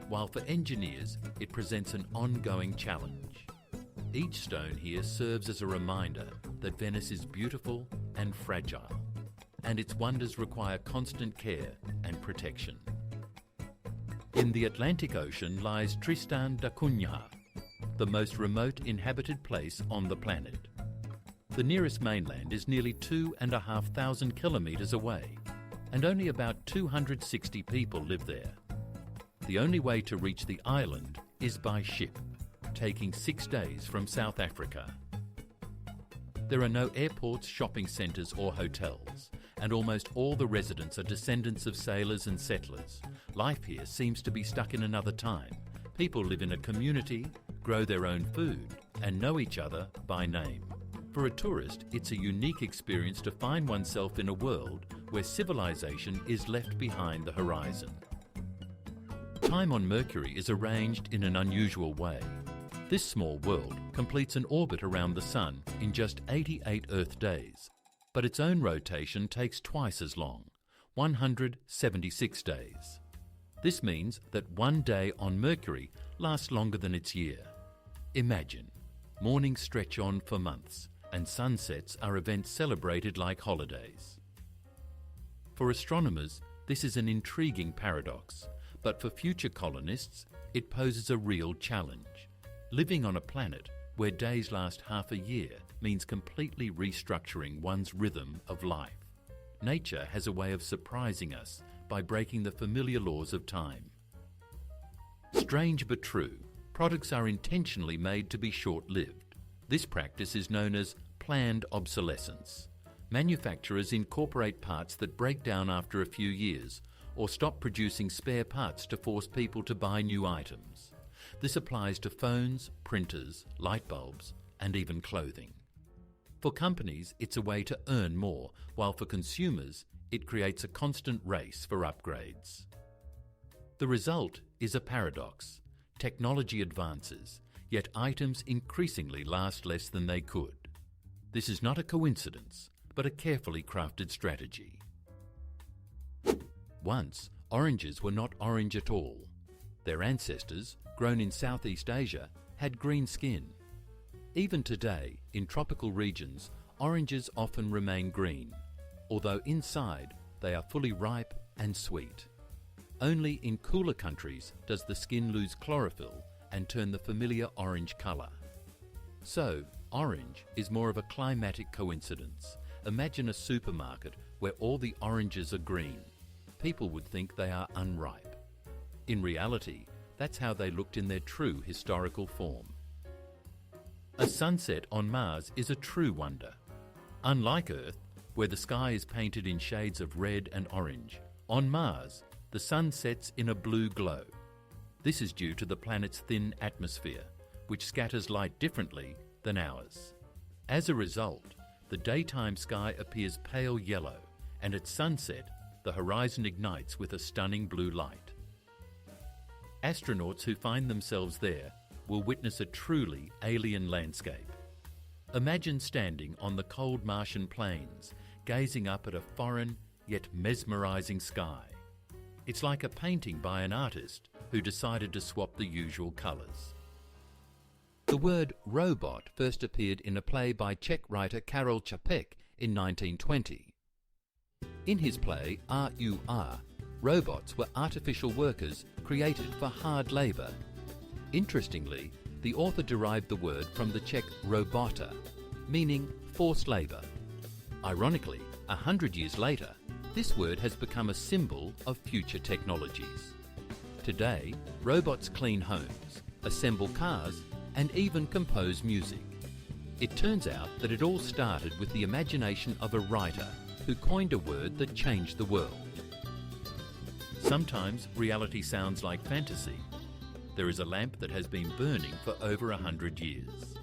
while for engineers, it presents an ongoing challenge. Each stone here serves as a reminder that Venice is beautiful and fragile, and its wonders require constant care and protection. In the Atlantic Ocean lies Tristan da Cunha, the most remote inhabited place on the planet. The nearest mainland is nearly 2,500 kilometres away, and only about 260 people live there. The only way to reach the island is by ship, taking 6 days from South Africa. There are no airports, shopping centres or hotels, and almost all the residents are descendants of sailors and settlers. Life here seems to be stuck in another time. People live in a community, grow their own food, and know each other by name. For a tourist, it's a unique experience to find oneself in a world where civilization is left behind the horizon. Time on Mercury is arranged in an unusual way. This small world completes an orbit around the Sun in just 88 Earth days, but its own rotation takes twice as long, 176 days. This means that one day on Mercury lasts longer than its year. Imagine, mornings stretch on for months, and sunsets are events celebrated like holidays. For astronomers, this is an intriguing paradox, but for future colonists, it poses a real challenge. Living on a planet where days last half a year means completely restructuring one's rhythm of life. Nature has a way of surprising us by breaking the familiar laws of time. Strange but true, products are intentionally made to be short-lived. This practice is known as planned obsolescence. Manufacturers incorporate parts that break down after a few years or stop producing spare parts to force people to buy new items. This applies to phones, printers, light bulbs, and even clothing. For companies, it's a way to earn more, while for consumers, it creates a constant race for upgrades. The result is a paradox. Technology advances, yet items increasingly last less than they could. This is not a coincidence, but a carefully crafted strategy. Once, oranges were not orange at all. Their ancestors, grown in Southeast Asia, had green skin. Even today, in tropical regions, oranges often remain green, although inside they are fully ripe and sweet. Only in cooler countries does the skin lose chlorophyll and turn the familiar orange colour. So, orange is more of a climatic coincidence. Imagine a supermarket where all the oranges are green. People would think they are unripe. In reality, that's how they looked in their true historical form. A sunset on Mars is a true wonder. Unlike Earth, where the sky is painted in shades of red and orange, on Mars, the sun sets in a blue glow. This is due to the planet's thin atmosphere, which scatters light differently than ours. As a result, the daytime sky appears pale yellow, and at sunset, the horizon ignites with a stunning blue light. Astronauts who find themselves there will witness a truly alien landscape. Imagine standing on the cold Martian plains, gazing up at a foreign yet mesmerizing sky. It's like a painting by an artist who decided to swap the usual colors. The word robot first appeared in a play by Czech writer Karel Čapek in 1920. In his play R.U.R., robots were artificial workers created for hard labour. Interestingly, the author derived the word from the Czech robota, meaning forced labour. Ironically, 100 years later, this word has become a symbol of future technologies. Today, robots clean homes, assemble cars, and even compose music. It turns out that it all started with the imagination of a writer who coined a word that changed the world. Sometimes reality sounds like fantasy. There is a lamp that has been burning for over 100 years.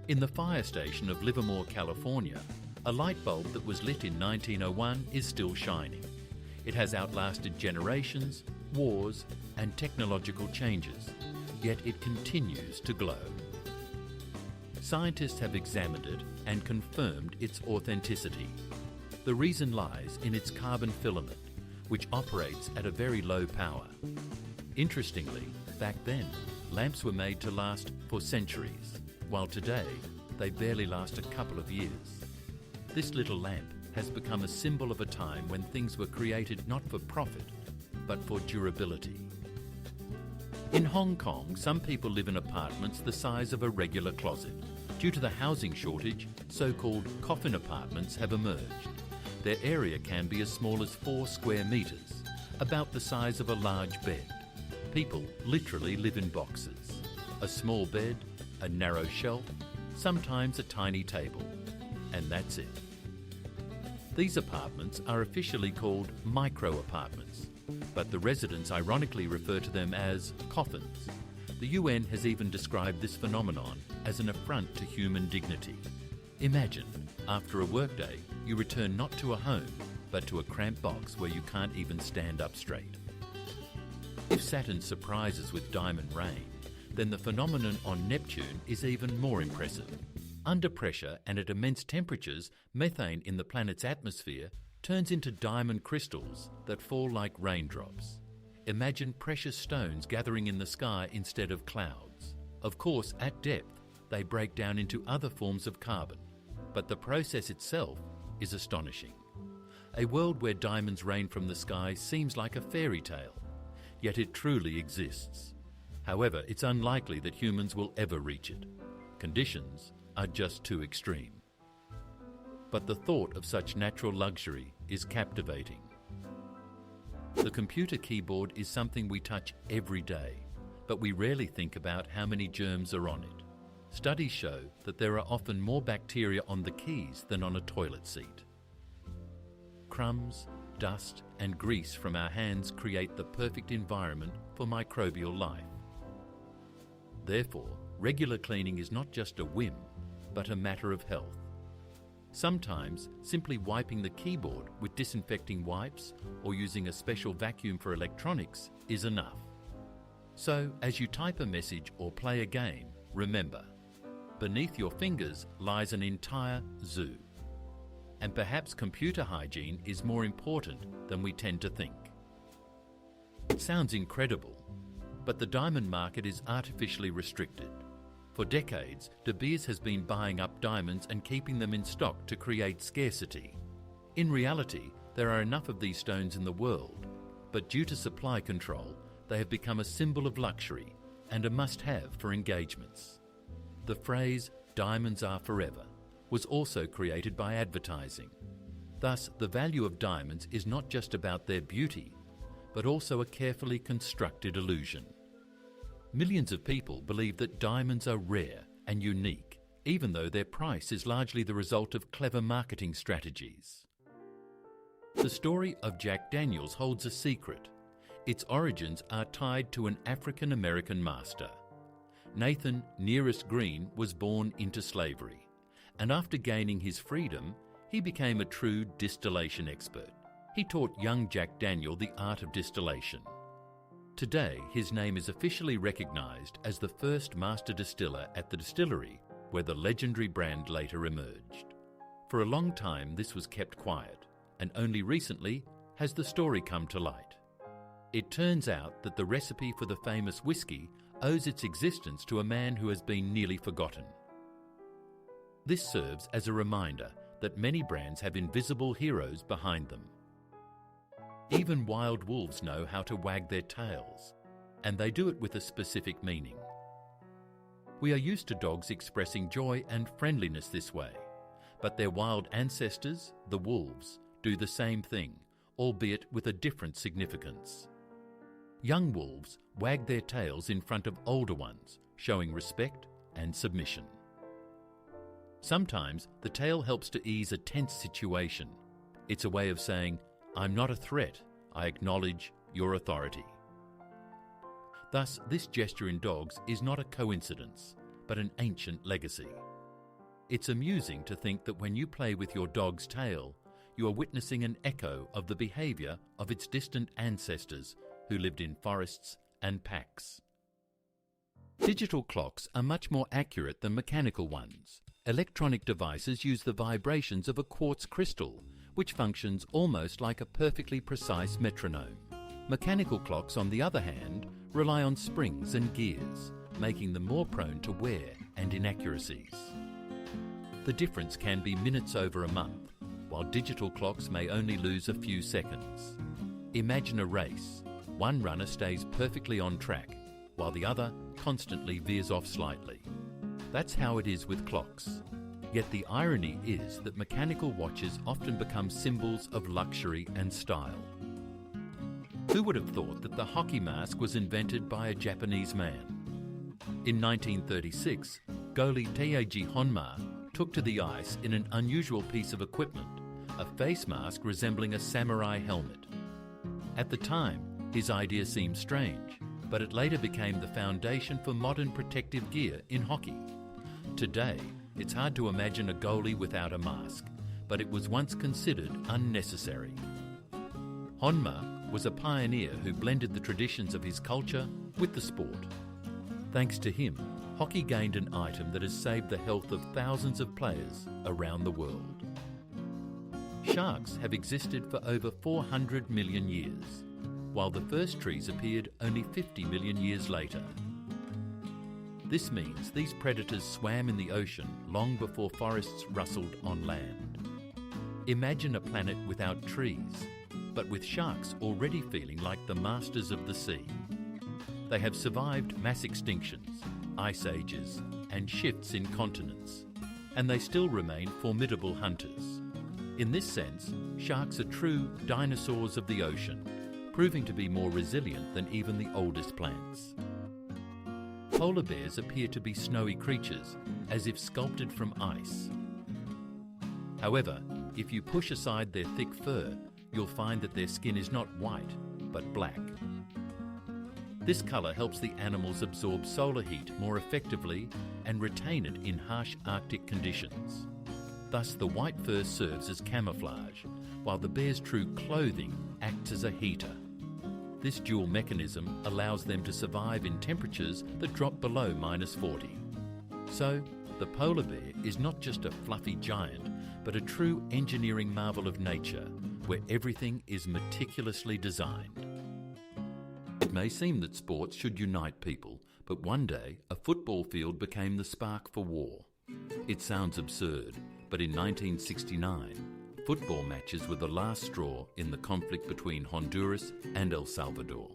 In the fire station of Livermore, California, a light bulb that was lit in 1901 is still shining. It has outlasted generations, wars, and technological changes, yet it continues to glow. Scientists have examined it and confirmed its authenticity. The reason lies in its carbon filament, which operates at a very low power. Interestingly, back then, lamps were made to last for centuries, while today, they barely last a couple of years. This little lamp has become a symbol of a time when things were created not for profit, but for durability. In Hong Kong, some people live in apartments the size of a regular closet. Due to the housing shortage, so-called coffin apartments have emerged. Their area can be as small as 4 square metres, about the size of a large bed. People literally live in boxes. A small bed, a narrow shelf, sometimes a tiny table, and that's it. These apartments are officially called micro-apartments, but the residents ironically refer to them as coffins. The UN has even described this phenomenon as an affront to human dignity. Imagine, after a workday, you return not to a home, but to a cramped box where you can't even stand up straight. If Saturn surprises with diamond rain, then the phenomenon on Neptune is even more impressive. Under pressure and at immense temperatures, methane in the planet's atmosphere turns into diamond crystals that fall like raindrops. Imagine precious stones gathering in the sky instead of clouds. Of course, at depth, they break down into other forms of carbon, but the process itself is astonishing. A world where diamonds rain from the sky seems like a fairy tale, yet it truly exists. However, it's unlikely that humans will ever reach it. Conditions are just too extreme. But the thought of such natural luxury is captivating. The computer keyboard is something we touch every day, but we rarely think about how many germs are on it. Studies show that there are often more bacteria on the keys than on a toilet seat. Crumbs, dust, and grease from our hands create the perfect environment for microbial life. Therefore, regular cleaning is not just a whim, but a matter of health. Sometimes, simply wiping the keyboard with disinfecting wipes or using a special vacuum for electronics is enough. So, as you type a message or play a game, remember, beneath your fingers lies an entire zoo. And perhaps computer hygiene is more important than we tend to think. It sounds incredible, but the diamond market is artificially restricted. For decades, De Beers has been buying up diamonds and keeping them in stock to create scarcity. In reality, there are enough of these stones in the world, but due to supply control, they have become a symbol of luxury and a must-have for engagements. The phrase, "diamonds are forever," was also created by advertising. Thus, the value of diamonds is not just about their beauty, but also a carefully constructed illusion. Millions of people believe that diamonds are rare and unique, even though their price is largely the result of clever marketing strategies. The story of Jack Daniels holds a secret. Its origins are tied to an African-American master. Nathan Nearest Green was born into slavery, and after gaining his freedom, he became a true distillation expert. He taught young Jack Daniel the art of distillation. Today, his name is officially recognized as the first master distiller at the distillery, where the legendary brand later emerged. For a long time, this was kept quiet, and only recently has the story come to light. It turns out that the recipe for the famous whiskey owes its existence to a man who has been nearly forgotten. This serves as a reminder that many brands have invisible heroes behind them. Even wild wolves know how to wag their tails, and they do it with a specific meaning. We are used to dogs expressing joy and friendliness this way, but their wild ancestors, the wolves, do the same thing, albeit with a different significance. Young wolves wag their tails in front of older ones, showing respect and submission. Sometimes the tail helps to ease a tense situation. It's a way of saying, "I'm not a threat, I acknowledge your authority." Thus, this gesture in dogs is not a coincidence, but an ancient legacy. It's amusing to think that when you play with your dog's tail, you are witnessing an echo of the behaviour of its distant ancestors who lived in forests and packs. Digital clocks are much more accurate than mechanical ones. Electronic devices use the vibrations of a quartz crystal, which functions almost like a perfectly precise metronome. Mechanical clocks, on the other hand, rely on springs and gears, making them more prone to wear and inaccuracies. The difference can be minutes over a month, while digital clocks may only lose a few seconds. Imagine a race. One runner stays perfectly on track, while the other constantly veers off slightly. That's how it is with clocks. Yet the irony is that mechanical watches often become symbols of luxury and style. Who would have thought that the hockey mask was invented by a Japanese man? In 1936, goalie Teiji Honma took to the ice in an unusual piece of equipment, a face mask resembling a samurai helmet. At the time, his idea seemed strange, but it later became the foundation for modern protective gear in hockey. Today, it's hard to imagine a goalie without a mask, but it was once considered unnecessary. Honma was a pioneer who blended the traditions of his culture with the sport. Thanks to him, hockey gained an item that has saved the health of thousands of players around the world. Sharks have existed for over 400 million years, while the first trees appeared only 50 million years later. This means these predators swam in the ocean long before forests rustled on land. Imagine a planet without trees, but with sharks already feeling like the masters of the sea. They have survived mass extinctions, ice ages, and shifts in continents, and they still remain formidable hunters. In this sense, sharks are true dinosaurs of the ocean, proving to be more resilient than even the oldest plants. Polar bears appear to be snowy creatures, as if sculpted from ice. However, if you push aside their thick fur, you'll find that their skin is not white, but black. This colour helps the animals absorb solar heat more effectively and retain it in harsh Arctic conditions. Thus, the white fur serves as camouflage, while the bear's true clothing acts as a heater. This dual mechanism allows them to survive in temperatures that drop below -40. So, the polar bear is not just a fluffy giant, but a true engineering marvel of nature, where everything is meticulously designed. It may seem that sports should unite people, but one day a football field became the spark for war. It sounds absurd, but in 1969, football matches were the last straw in the conflict between Honduras and El Salvador.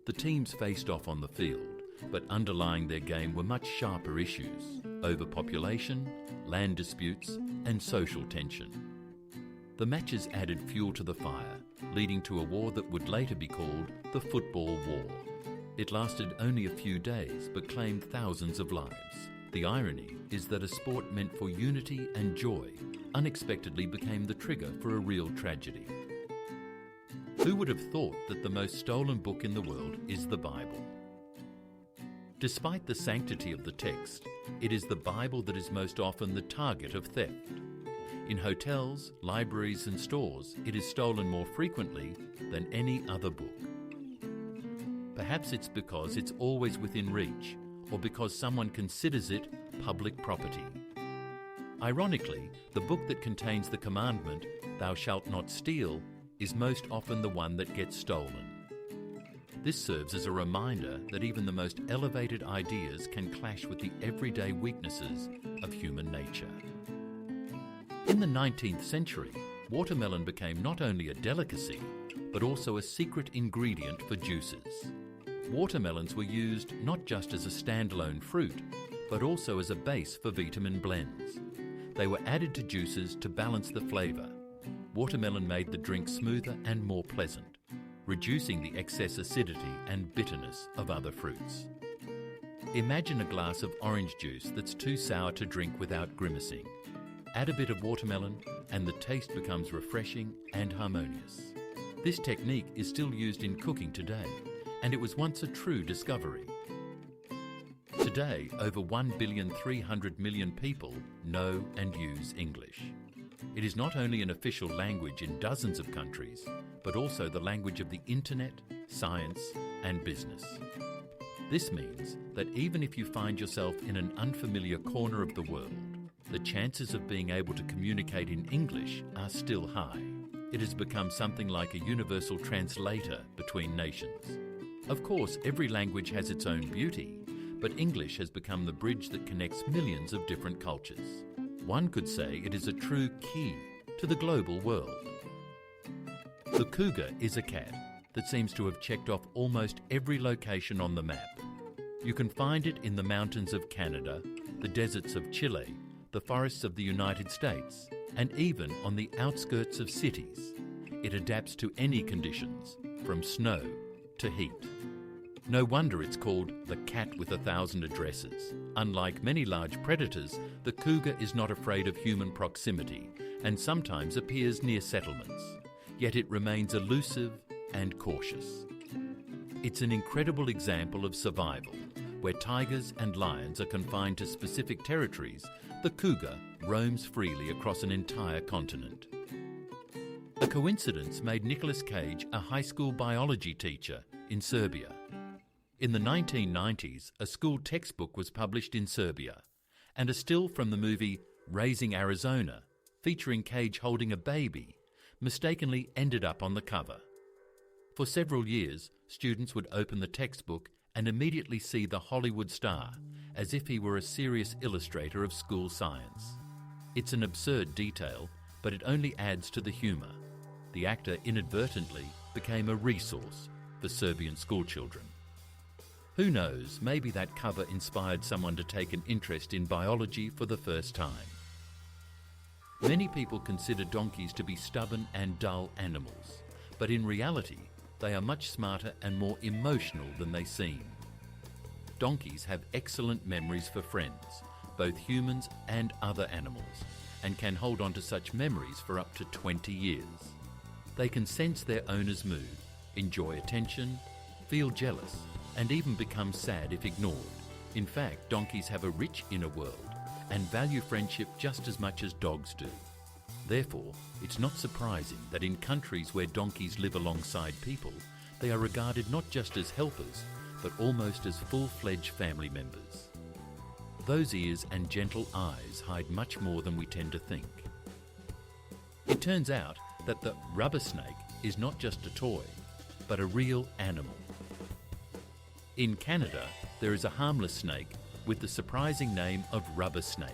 The teams faced off on the field, but underlying their game were much sharper issues: overpopulation, land disputes, and social tension. The matches added fuel to the fire, leading to a war that would later be called the Football War. It lasted only a few days, but claimed thousands of lives. The irony is that a sport meant for unity and joy unexpectedly became the trigger for a real tragedy. Who would have thought that the most stolen book in the world is the Bible? Despite the sanctity of the text, it is the Bible that is most often the target of theft. In hotels, libraries and stores, it is stolen more frequently than any other book. Perhaps it's because it's always within reach, or because someone considers it public property. Ironically, the book that contains the commandment, "Thou shalt not steal," is most often the one that gets stolen. This serves as a reminder that even the most elevated ideas can clash with the everyday weaknesses of human nature. In the 19th century, watermelon became not only a delicacy, but also a secret ingredient for juices. Watermelons were used not just as a standalone fruit, but also as a base for vitamin blends. They were added to juices to balance the flavour. Watermelon made the drink smoother and more pleasant, reducing the excess acidity and bitterness of other fruits. Imagine a glass of orange juice that's too sour to drink without grimacing. Add a bit of watermelon and the taste becomes refreshing and harmonious. This technique is still used in cooking today, and it was once a true discovery. Today, over 1,300,000,000 people know and use English. It is not only an official language in dozens of countries, but also the language of the internet, science, and business. This means that even if you find yourself in an unfamiliar corner of the world, the chances of being able to communicate in English are still high. It has become something like a universal translator between nations. Of course, every language has its own beauty, but English has become the bridge that connects millions of different cultures. One could say it is a true key to the global world. The cougar is a cat that seems to have checked off almost every location on the map. You can find it in the mountains of Canada, the deserts of Chile, the forests of the United States, and even on the outskirts of cities. It adapts to any conditions, from snow to heat. No wonder it's called the cat with 1,000 addresses. Unlike many large predators, the cougar is not afraid of human proximity and sometimes appears near settlements. Yet it remains elusive and cautious. It's an incredible example of survival. Where tigers and lions are confined to specific territories, the cougar roams freely across an entire continent. A coincidence made Nicolas Cage a high school biology teacher in Serbia. In the 1990s, a school textbook was published in Serbia, and a still from the movie Raising Arizona, featuring Cage holding a baby, mistakenly ended up on the cover. For several years, students would open the textbook and immediately see the Hollywood star, as if he were a serious illustrator of school science. It's an absurd detail, but it only adds to the humour. The actor inadvertently became a resource for Serbian schoolchildren. Who knows, maybe that cover inspired someone to take an interest in biology for the first time. Many people consider donkeys to be stubborn and dull animals, but in reality, they are much smarter and more emotional than they seem. Donkeys have excellent memories for friends, both humans and other animals, and can hold on to such memories for up to 20 years. They can sense their owner's mood, enjoy attention, feel jealous, and even become sad if ignored. In fact, donkeys have a rich inner world and value friendship just as much as dogs do. Therefore, it's not surprising that in countries where donkeys live alongside people, they are regarded not just as helpers, but almost as full-fledged family members. Those ears and gentle eyes hide much more than we tend to think. It turns out that the rubber snake is not just a toy, but a real animal. In Canada, there is a harmless snake with the surprising name of rubber snake.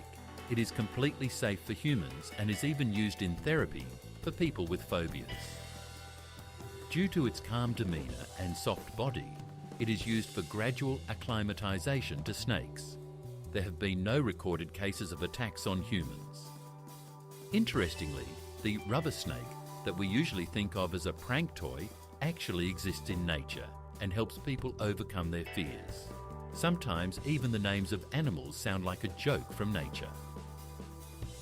It is completely safe for humans and is even used in therapy for people with phobias. Due to its calm demeanour and soft body, it is used for gradual acclimatization to snakes. There have been no recorded cases of attacks on humans. Interestingly, the rubber snake that we usually think of as a prank toy actually exists in nature and helps people overcome their fears. Sometimes even the names of animals sound like a joke from nature.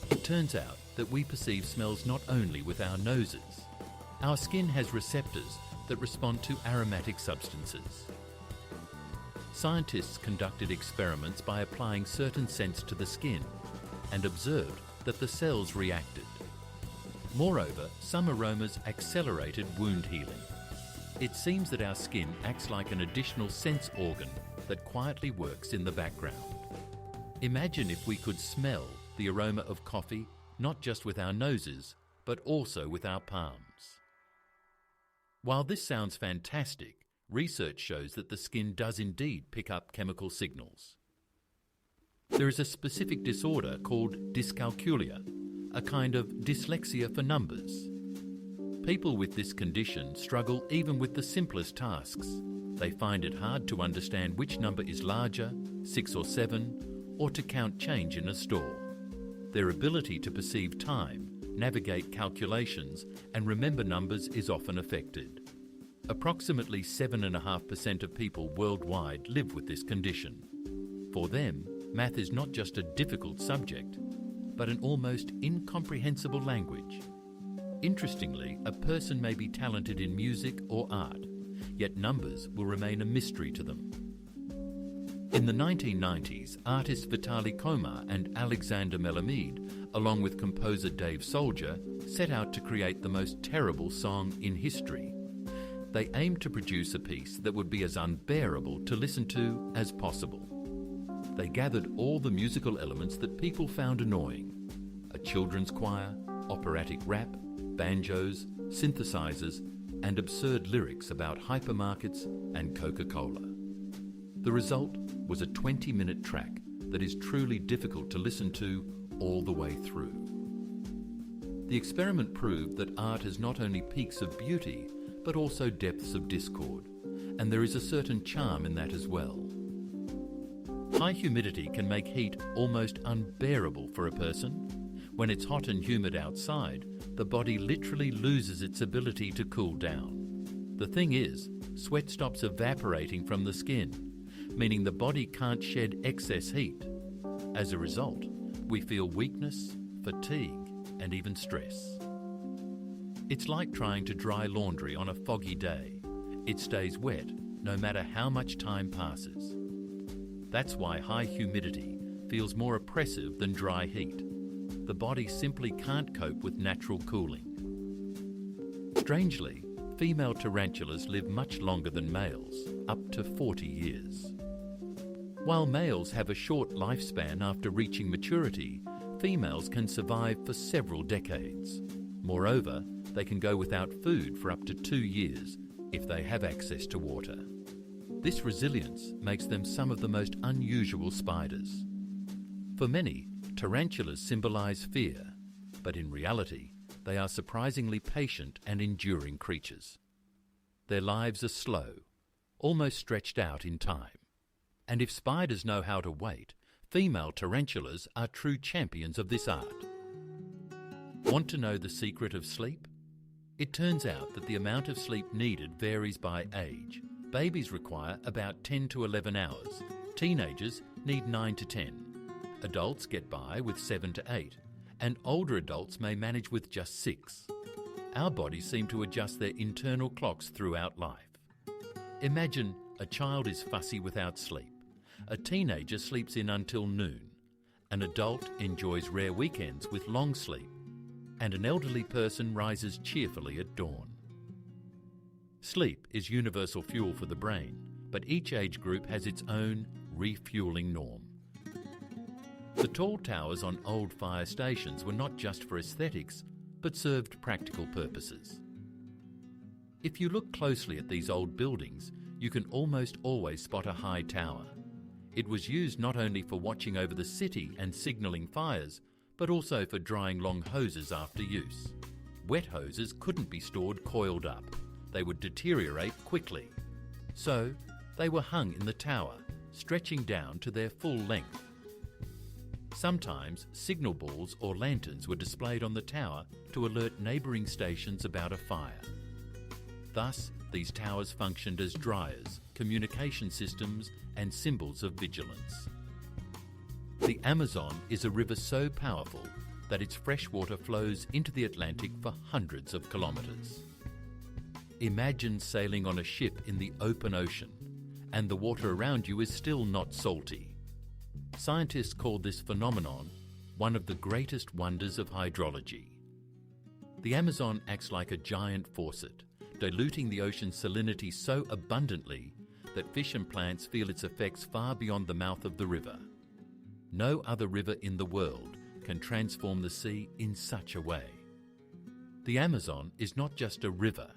It turns out that we perceive smells not only with our noses. Our skin has receptors that respond to aromatic substances. Scientists conducted experiments by applying certain scents to the skin and observed that the cells reacted. Moreover, some aromas accelerated wound healing. It seems that our skin acts like an additional sense organ that quietly works in the background. Imagine if we could smell the aroma of coffee not just with our noses, but also with our palms. While this sounds fantastic, research shows that the skin does indeed pick up chemical signals. There is a specific disorder called dyscalculia, a kind of dyslexia for numbers. People with this condition struggle even with the simplest tasks. They find it hard to understand which number is larger, 6 or 7, or to count change in a store. Their ability to perceive time, navigate calculations, and remember numbers is often affected. Approximately 7.5% of people worldwide live with this condition. For them, math is not just a difficult subject, but an almost incomprehensible language. Interestingly, a person may be talented in music or art, yet numbers will remain a mystery to them. In the 1990s, artists Vitaly Komar and Alexander Melamed, along with composer Dave Soldier, set out to create the most terrible song in history. They aimed to produce a piece that would be as unbearable to listen to as possible. They gathered all the musical elements that people found annoying: a children's choir, operatic rap, banjos, synthesizers, and absurd lyrics about hypermarkets and Coca-Cola. The result was a 20-minute track that is truly difficult to listen to all the way through. The experiment proved that art has not only peaks of beauty, but also depths of discord, and there is a certain charm in that as well. High humidity can make heat almost unbearable for a person. When it's hot and humid outside, the body literally loses its ability to cool down. The thing is, sweat stops evaporating from the skin, meaning the body can't shed excess heat. As a result, we feel weakness, fatigue, and even stress. It's like trying to dry laundry on a foggy day. It stays wet no matter how much time passes. That's why high humidity feels more oppressive than dry heat. The body simply can't cope with natural cooling. Strangely, female tarantulas live much longer than males, up to 40 years. While males have a short lifespan after reaching maturity, females can survive for several decades. Moreover, they can go without food for up to 2 years if they have access to water. This resilience makes them some of the most unusual spiders. For many, tarantulas symbolize fear, but in reality, they are surprisingly patient and enduring creatures. Their lives are slow, almost stretched out in time. And if spiders know how to wait, female tarantulas are true champions of this art. Want to know the secret of sleep? It turns out that the amount of sleep needed varies by age. Babies require about 10 to 11 hours. Teenagers need 9 to 10. Adults get by with 7 to 8. And older adults may manage with just 6. Our bodies seem to adjust their internal clocks throughout life. Imagine a child is fussy without sleep. A teenager sleeps in until noon. An adult enjoys rare weekends with long sleep. And an elderly person rises cheerfully at dawn. Sleep is universal fuel for the brain, but each age group has its own refueling norm. The tall towers on old fire stations were not just for aesthetics, but served practical purposes. If you look closely at these old buildings, you can almost always spot a high tower. It was used not only for watching over the city and signalling fires, but also for drying long hoses after use. Wet hoses couldn't be stored coiled up. They would deteriorate quickly. So, they were hung in the tower, stretching down to their full length. Sometimes signal balls or lanterns were displayed on the tower to alert neighbouring stations about a fire. Thus, these towers functioned as dryers, communication systems, and symbols of vigilance. The Amazon is a river so powerful that its fresh water flows into the Atlantic for hundreds of kilometres. Imagine sailing on a ship in the open ocean, and the water around you is still not salty. Scientists call this phenomenon one of the greatest wonders of hydrology. The Amazon acts like a giant faucet, diluting the ocean's salinity so abundantly that fish and plants feel its effects far beyond the mouth of the river. No other river in the world can transform the sea in such a way. The Amazon is not just a river,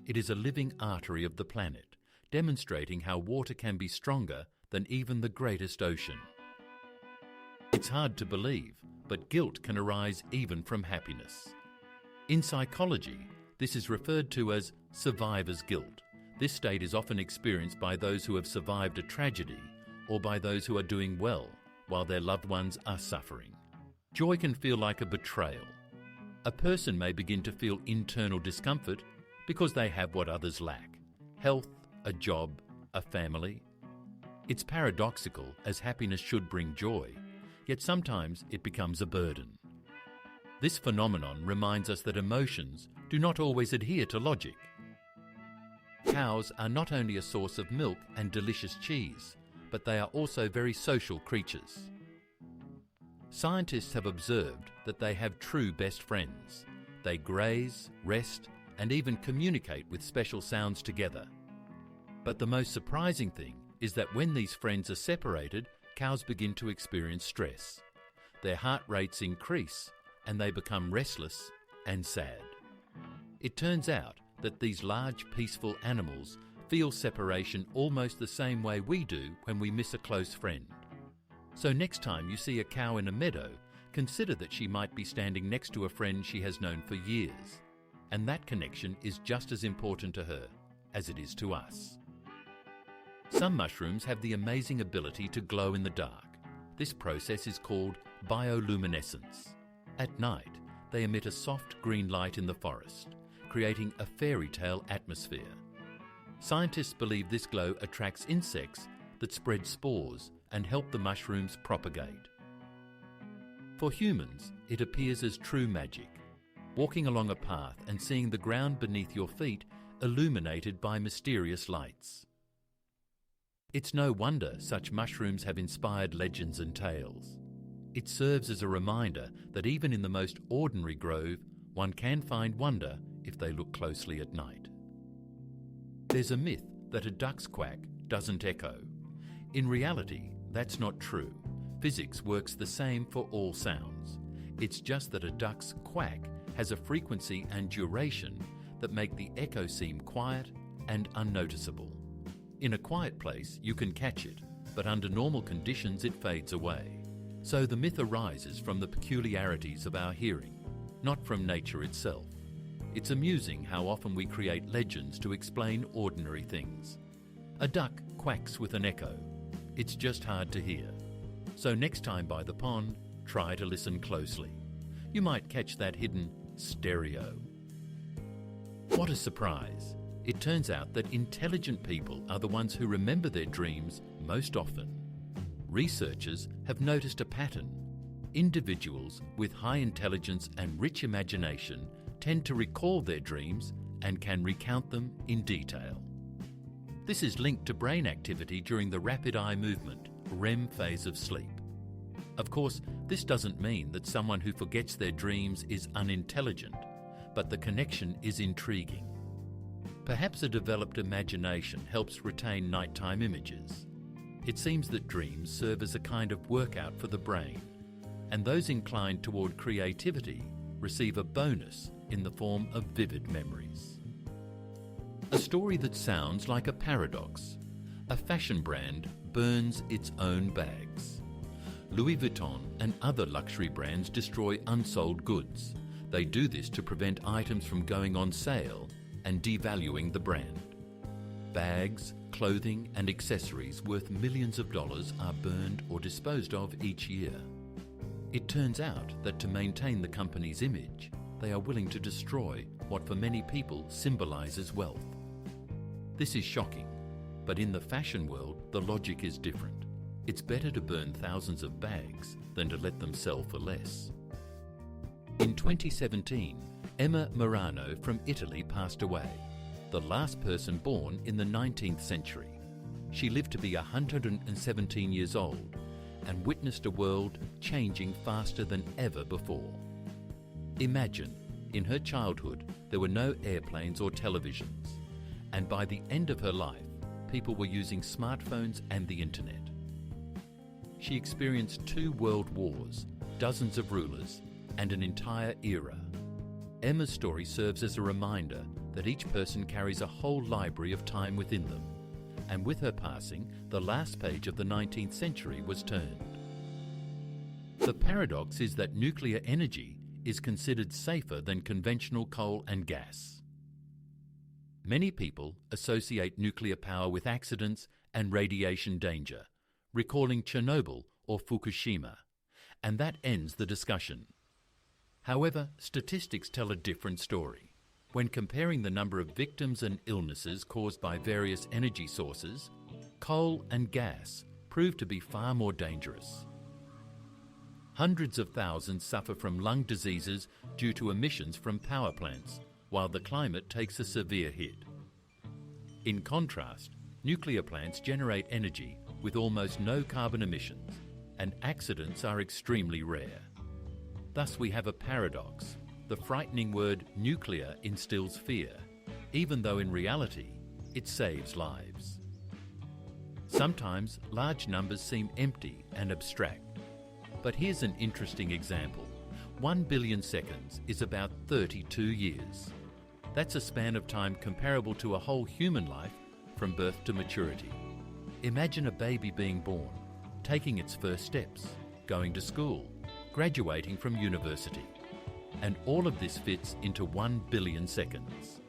it is a living artery of the planet, demonstrating how water can be stronger than even the greatest ocean. It's hard to believe, but guilt can arise even from happiness. In psychology, this is referred to as survivor's guilt. This state is often experienced by those who have survived a tragedy or by those who are doing well while their loved ones are suffering. Joy can feel like a betrayal. A person may begin to feel internal discomfort because they have what others lack: health, a job, a family. It's paradoxical, as happiness should bring joy, yet sometimes it becomes a burden. This phenomenon reminds us that emotions do not always adhere to logic. Cows are not only a source of milk and delicious cheese, but they are also very social creatures. Scientists have observed that they have true best friends. They graze, rest, and even communicate with special sounds together. But the most surprising thing is that when these friends are separated, cows begin to experience stress. Their heart rates increase, and they become restless and sad. It turns out that these large, peaceful animals feel separation almost the same way we do when we miss a close friend. So next time you see a cow in a meadow, consider that she might be standing next to a friend she has known for years. And that connection is just as important to her as it is to us. Some mushrooms have the amazing ability to glow in the dark. This process is called bioluminescence. At night, they emit a soft green light in the forest, creating a fairy tale atmosphere. Scientists believe this glow attracts insects that spread spores and help the mushrooms propagate. For humans, it appears as true magic, walking along a path and seeing the ground beneath your feet illuminated by mysterious lights. It's no wonder such mushrooms have inspired legends and tales. It serves as a reminder that even in the most ordinary grove, one can find wonder if they look closely at night. There's a myth that a duck's quack doesn't echo. In reality, that's not true. Physics works the same for all sounds. It's just that a duck's quack has a frequency and duration that make the echo seem quiet and unnoticeable. In a quiet place, you can catch it, but under normal conditions it fades away. So the myth arises from the peculiarities of our hearing, not from nature itself. It's amusing how often we create legends to explain ordinary things. A duck quacks with an echo. It's just hard to hear. So next time by the pond, try to listen closely. You might catch that hidden stereo. What a surprise! It turns out that intelligent people are the ones who remember their dreams most often. Researchers have noticed a pattern. Individuals with high intelligence and rich imagination tend to recall their dreams and can recount them in detail. This is linked to brain activity during the rapid eye movement, REM phase of sleep. Of course, this doesn't mean that someone who forgets their dreams is unintelligent, but the connection is intriguing. Perhaps a developed imagination helps retain nighttime images. It seems that dreams serve as a kind of workout for the brain, and those inclined toward creativity receive a bonus in the form of vivid memories. A story that sounds like a paradox. A fashion brand burns its own bags. Louis Vuitton and other luxury brands destroy unsold goods. They do this to prevent items from going on sale and devaluing the brand. Bags, clothing and accessories worth millions of dollars are burned or disposed of each year. It turns out that to maintain the company's image, they are willing to destroy what for many people symbolizes wealth. This is shocking, but in the fashion world, the logic is different. It's better to burn thousands of bags than to let them sell for less. In 2017, Emma Murano from Italy passed away, the last person born in the 19th century. She lived to be 117 years old and witnessed a world changing faster than ever before. Imagine, in her childhood, there were no airplanes or televisions, and by the end of her life, people were using smartphones and the internet. She experienced 2 world wars, dozens of rulers, and an entire era. Emma's story serves as a reminder that each person carries a whole library of time within them, and with her passing, the last page of the 19th century was turned. The paradox is that nuclear energy is considered safer than conventional coal and gas. Many people associate nuclear power with accidents and radiation danger, recalling Chernobyl or Fukushima, and that ends the discussion. However, statistics tell a different story. When comparing the number of victims and illnesses caused by various energy sources, coal and gas prove to be far more dangerous. Hundreds of thousands suffer from lung diseases due to emissions from power plants, while the climate takes a severe hit. In contrast, nuclear plants generate energy with almost no carbon emissions, and accidents are extremely rare. Thus we have a paradox. The frightening word nuclear instills fear, even though in reality it saves lives. Sometimes large numbers seem empty and abstract, but here's an interesting example. 1 billion seconds is about 32 years. That's a span of time comparable to a whole human life from birth to maturity. Imagine a baby being born, taking its first steps, going to school, graduating from university. And all of this fits into 1 billion seconds.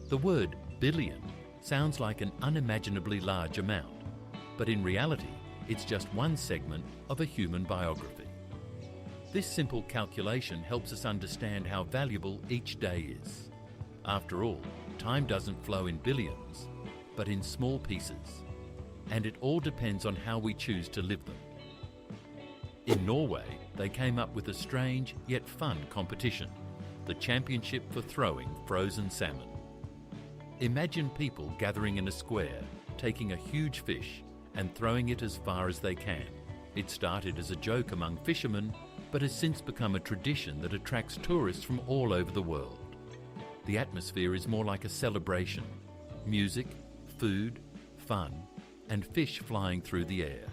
The word billion sounds like an unimaginably large amount, but in reality, it's just one segment of a human biography. This simple calculation helps us understand how valuable each day is. After all, time doesn't flow in billions, but in small pieces. And it all depends on how we choose to live them. In Norway, they came up with a strange yet fun competition, the Championship for Throwing Frozen Salmon. Imagine people gathering in a square, taking a huge fish and throwing it as far as they can. It started as a joke among fishermen, but has since become a tradition that attracts tourists from all over the world. The atmosphere is more like a celebration. Music, food, fun, and fish flying through the air.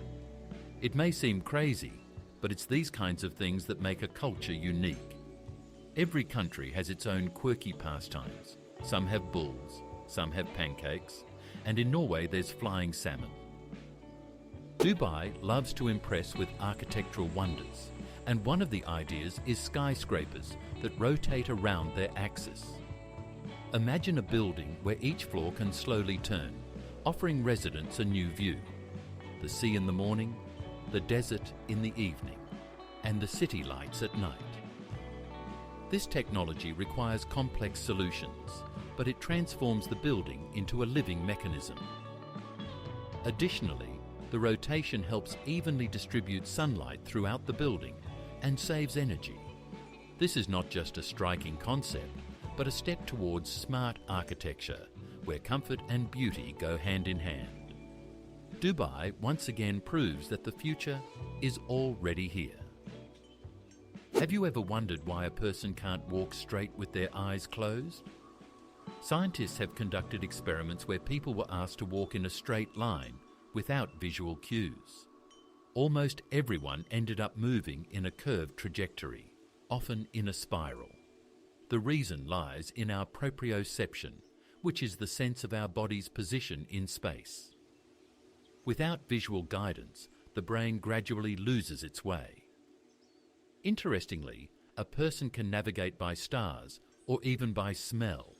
It may seem crazy, but it's these kinds of things that make a culture unique. Every country has its own quirky pastimes. Some have bulls, some have pancakes, and in Norway there's flying salmon. Dubai loves to impress with architectural wonders, and one of the ideas is skyscrapers that rotate around their axis. Imagine a building where each floor can slowly turn, offering residents a new view. The sea in the morning, the desert in the evening, and the city lights at night. This technology requires complex solutions, but it transforms the building into a living mechanism. Additionally, the rotation helps evenly distribute sunlight throughout the building and saves energy. This is not just a striking concept, but a step towards smart architecture, where comfort and beauty go hand in hand. Dubai once again proves that the future is already here. Have you ever wondered why a person can't walk straight with their eyes closed? Scientists have conducted experiments where people were asked to walk in a straight line without visual cues. Almost everyone ended up moving in a curved trajectory, often in a spiral. The reason lies in our proprioception, which is the sense of our body's position in space. Without visual guidance, the brain gradually loses its way. Interestingly, a person can navigate by stars or even by smell,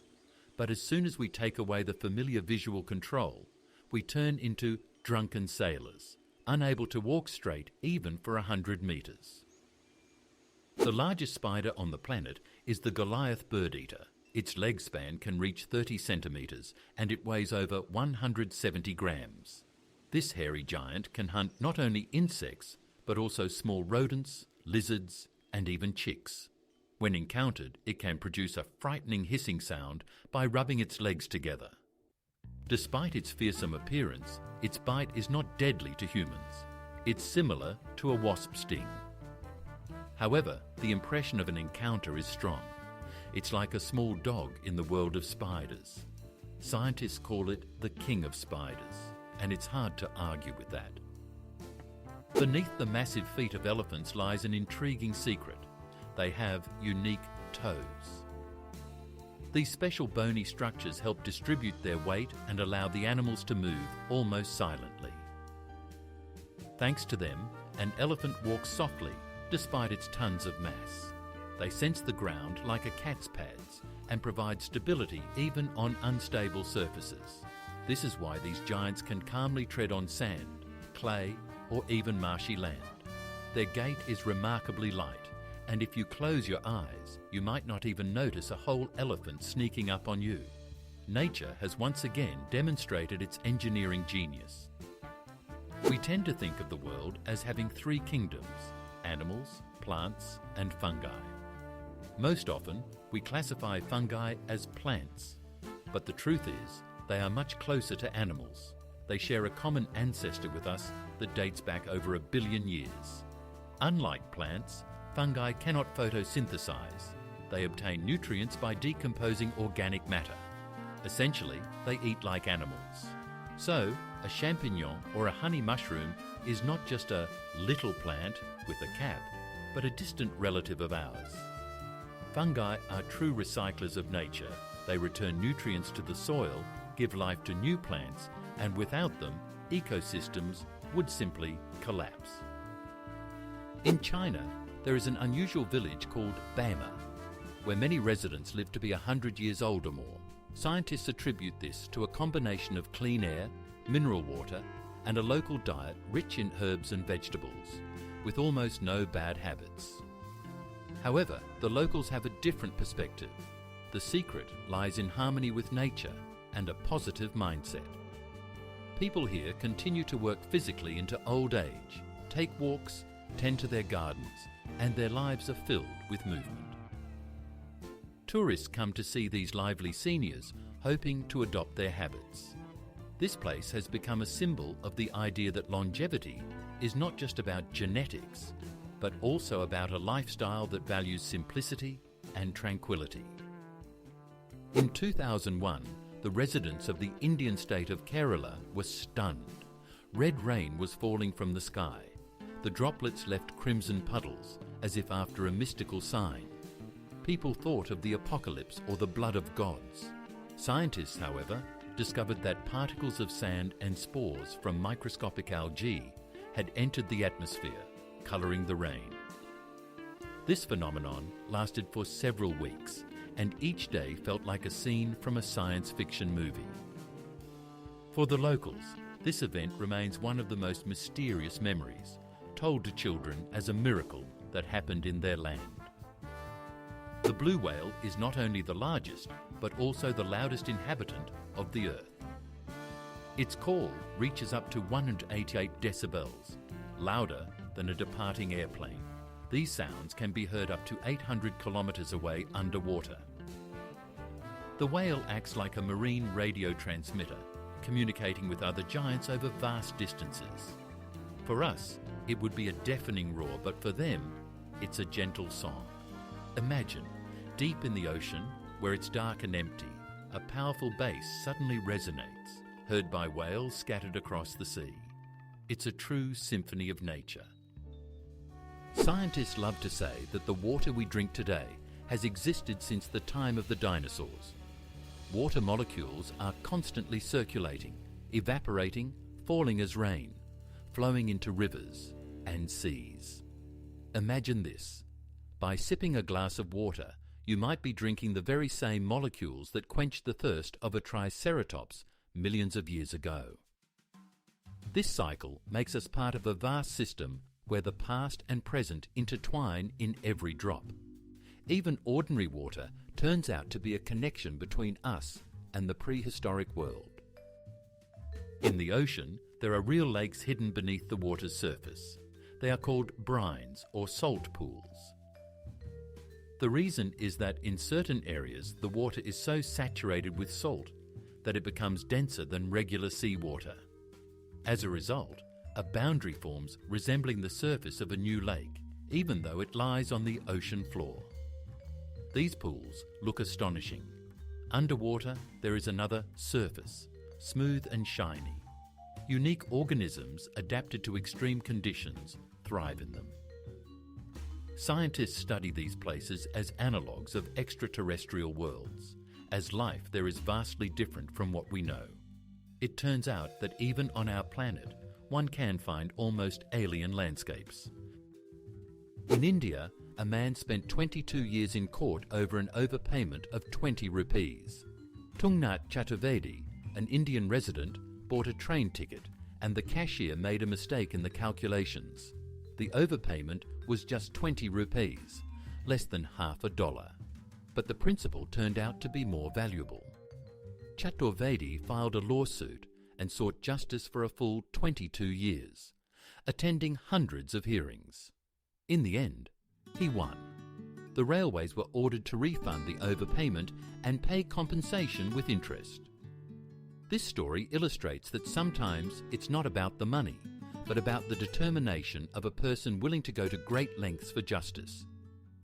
but as soon as we take away the familiar visual control, we turn into drunken sailors, unable to walk straight even for 100 meters. The largest spider on the planet is the Goliath bird-eater. Its leg span can reach 30 centimeters and it weighs over 170 grams. This hairy giant can hunt not only insects, but also small rodents, lizards, and even chicks. When encountered, it can produce a frightening hissing sound by rubbing its legs together. Despite its fearsome appearance, its bite is not deadly to humans. It's similar to a wasp sting. However, the impression of an encounter is strong. It's like a small dog in the world of spiders. Scientists call it the king of spiders, and it's hard to argue with that. Beneath the massive feet of elephants lies an intriguing secret. They have unique toes. These special bony structures help distribute their weight and allow the animals to move almost silently. Thanks to them, an elephant walks softly despite its tons of mass. They sense the ground like a cat's pads and provide stability even on unstable surfaces. This is why these giants can calmly tread on sand, clay, or even marshy land. Their gait is remarkably light, and if you close your eyes, you might not even notice a whole elephant sneaking up on you. Nature has once again demonstrated its engineering genius. We tend to think of the world as having three kingdoms: animals, plants, and fungi. Most often, we classify fungi as plants, but the truth is, they are much closer to animals. They share a common ancestor with us that dates back over 1 billion years. Unlike plants, fungi cannot photosynthesize. They obtain nutrients by decomposing organic matter. Essentially, they eat like animals. So, a champignon or a honey mushroom is not just a little plant with a cap, but a distant relative of ours. Fungi are true recyclers of nature. They return nutrients to the soil, give life to new plants, and without them, ecosystems would simply collapse. In China, there is an unusual village called Bama, where many residents live to be 100 years old or more. Scientists attribute this to a combination of clean air, mineral water, and a local diet rich in herbs and vegetables, with almost no bad habits. However, the locals have a different perspective. The secret lies in harmony with nature and a positive mindset. People here continue to work physically into old age, take walks, tend to their gardens, and their lives are filled with movement. Tourists come to see these lively seniors, hoping to adopt their habits. This place has become a symbol of the idea that longevity is not just about genetics, but also about a lifestyle that values simplicity and tranquility. In 2001, the residents of the Indian state of Kerala were stunned. Red rain was falling from the sky. The droplets left crimson puddles, as if after a mystical sign. People thought of the apocalypse or the blood of gods. Scientists, however, discovered that particles of sand and spores from microscopic algae had entered the atmosphere, colouring the rain. This phenomenon lasted for several weeks, and each day felt like a scene from a science fiction movie. For the locals, this event remains one of the most mysterious memories, told to children as a miracle that happened in their land. The blue whale is not only the largest, but also the loudest inhabitant of the Earth. Its call reaches up to 188 decibels, louder than a departing airplane. These sounds can be heard up to 800 kilometres away underwater. The whale acts like a marine radio transmitter, communicating with other giants over vast distances. For us, it would be a deafening roar, but for them, it's a gentle song. Imagine, deep in the ocean, where it's dark and empty, a powerful bass suddenly resonates, heard by whales scattered across the sea. It's a true symphony of nature. Scientists love to say that the water we drink today has existed since the time of the dinosaurs. Water molecules are constantly circulating, evaporating, falling as rain, flowing into rivers and seas. Imagine this. By sipping a glass of water, you might be drinking the very same molecules that quenched the thirst of a triceratops millions of years ago. This cycle makes us part of a vast system where the past and present intertwine in every drop. Even ordinary water turns out to be a connection between us and the prehistoric world. In the ocean, there are real lakes hidden beneath the water's surface. They are called brines or salt pools. The reason is that in certain areas the water is so saturated with salt that it becomes denser than regular seawater. As a result, a boundary forms resembling the surface of a new lake, even though it lies on the ocean floor. These pools look astonishing. Underwater, there is another surface, smooth and shiny. Unique organisms adapted to extreme conditions thrive in them. Scientists study these places as analogues of extraterrestrial worlds. As life there is vastly different from what we know. It turns out that even on our planet, one can find almost alien landscapes. In India, a man spent 22 years in court over an overpayment of 20 rupees. Tungnat Chaturvedi, an Indian resident, bought a train ticket and the cashier made a mistake in the calculations. The overpayment was just 20 rupees, less than $50. But the principle turned out to be more valuable. Chaturvedi filed a lawsuit and sought justice for a full 22 years, attending hundreds of hearings. In the end, he won. The railways were ordered to refund the overpayment and pay compensation with interest. This story illustrates that sometimes it's not about the money, but about the determination of a person willing to go to great lengths for justice,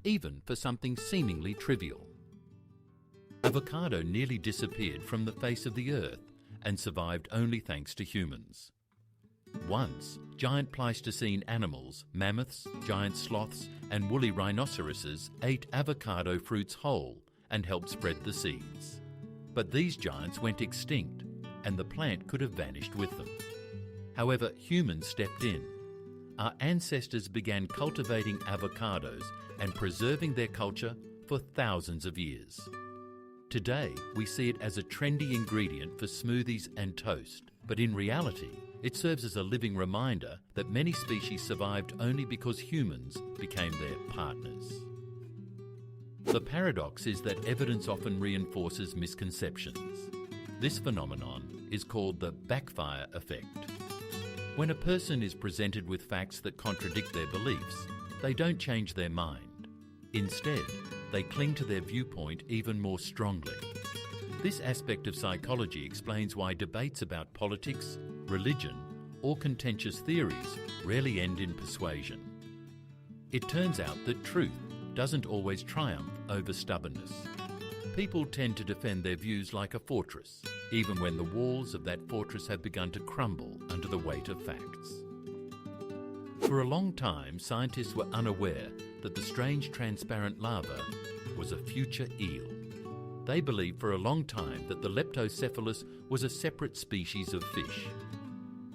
even for something seemingly trivial. Avocado nearly disappeared from the face of the earth and survived only thanks to humans. Once, giant Pleistocene animals, mammoths, giant sloths, and woolly rhinoceroses ate avocado fruits whole and helped spread the seeds. But these giants went extinct, and the plant could have vanished with them. However, humans stepped in. Our ancestors began cultivating avocados and preserving their culture for thousands of years. Today, we see it as a trendy ingredient for smoothies and toast, but in reality, it serves as a living reminder that many species survived only because humans became their partners. The paradox is that evidence often reinforces misconceptions. This phenomenon is called the backfire effect. When a person is presented with facts that contradict their beliefs, they don't change their mind. Instead, they cling to their viewpoint even more strongly. This aspect of psychology explains why debates about politics, religion, or contentious theories rarely end in persuasion. It turns out that truth doesn't always triumph over stubbornness. People tend to defend their views like a fortress, even when the walls of that fortress have begun to crumble under the weight of facts. For a long time, scientists were unaware that the strange transparent lava was a future eel. They believed for a long time that the leptocephalus was a separate species of fish.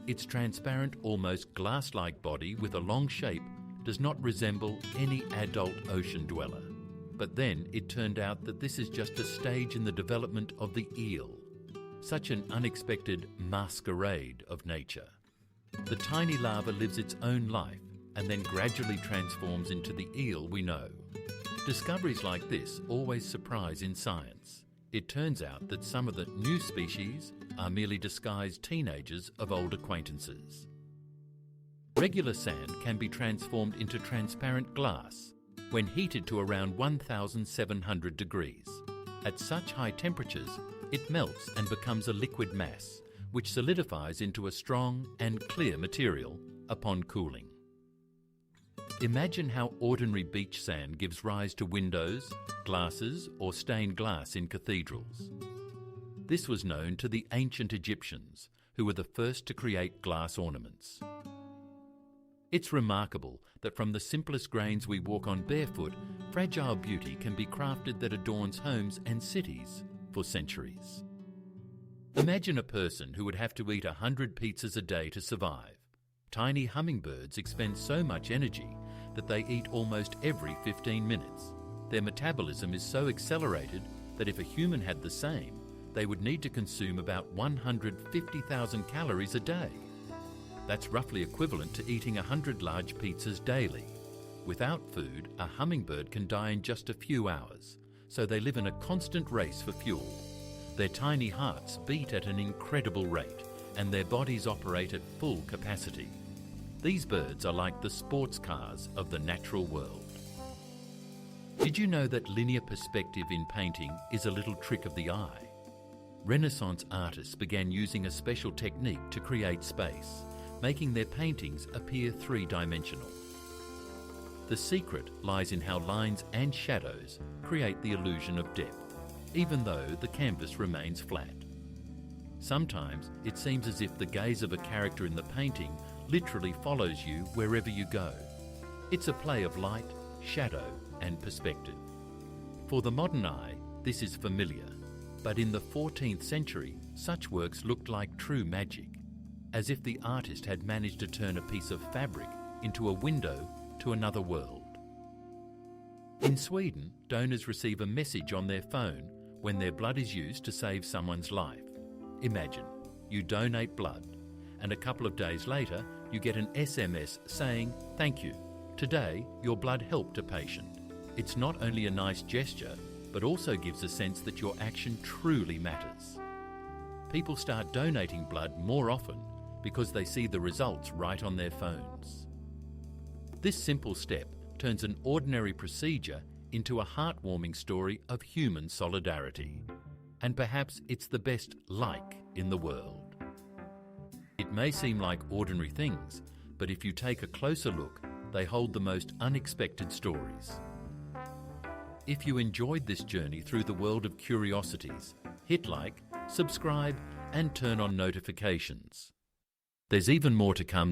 Its transparent, almost glass-like body with a long shape does not resemble any adult ocean dweller. But then it turned out that this is just a stage in the development of the eel. Such an unexpected masquerade of nature. The tiny larva lives its own life and then gradually transforms into the eel we know. Discoveries like this always surprise in science. It turns out that some of the new species are merely disguised teenagers of old acquaintances. Regular sand can be transformed into transparent glass when heated to around 1,700 degrees. At such high temperatures, it melts and becomes a liquid mass, which solidifies into a strong and clear material upon cooling. Imagine how ordinary beach sand gives rise to windows, glasses, or stained glass in cathedrals. This was known to the ancient Egyptians, who were the first to create glass ornaments. It's remarkable that from the simplest grains we walk on barefoot, fragile beauty can be crafted that adorns homes and cities for centuries. Imagine a person who would have to eat 100 pizzas a day to survive. Tiny hummingbirds expend so much energy that they eat almost every 15 minutes. Their metabolism is so accelerated that if a human had the same, they would need to consume about 150,000 calories a day. That's roughly equivalent to eating 100 large pizzas daily. Without food, a hummingbird can die in just a few hours, so they live in a constant race for fuel. Their tiny hearts beat at an incredible rate, and their bodies operate at full capacity. These birds are like the sports cars of the natural world. Did you know that linear perspective in painting is a little trick of the eye? Renaissance artists began using a special technique to create space, making their paintings appear three-dimensional. The secret lies in how lines and shadows create the illusion of depth, even though the canvas remains flat. Sometimes it seems as if the gaze of a character in the painting literally follows you wherever you go. It's a play of light, shadow, and perspective. For the modern eye, this is familiar, but in the 14th century, such works looked like true magic, as if the artist had managed to turn a piece of fabric into a window to another world. In Sweden, donors receive a message on their phone when their blood is used to save someone's life. Imagine, you donate blood, and a couple of days later, you get an SMS saying, "Thank you. Today, your blood helped a patient." It's not only a nice gesture, but also gives a sense that your action truly matters. People start donating blood more often because they see the results right on their phones. This simple step turns an ordinary procedure into a heartwarming story of human solidarity. And perhaps it's the best like in the world. It may seem like ordinary things, but if you take a closer look, they hold the most unexpected stories. If you enjoyed this journey through the world of curiosities, hit like, subscribe, and turn on notifications. There's even more to come.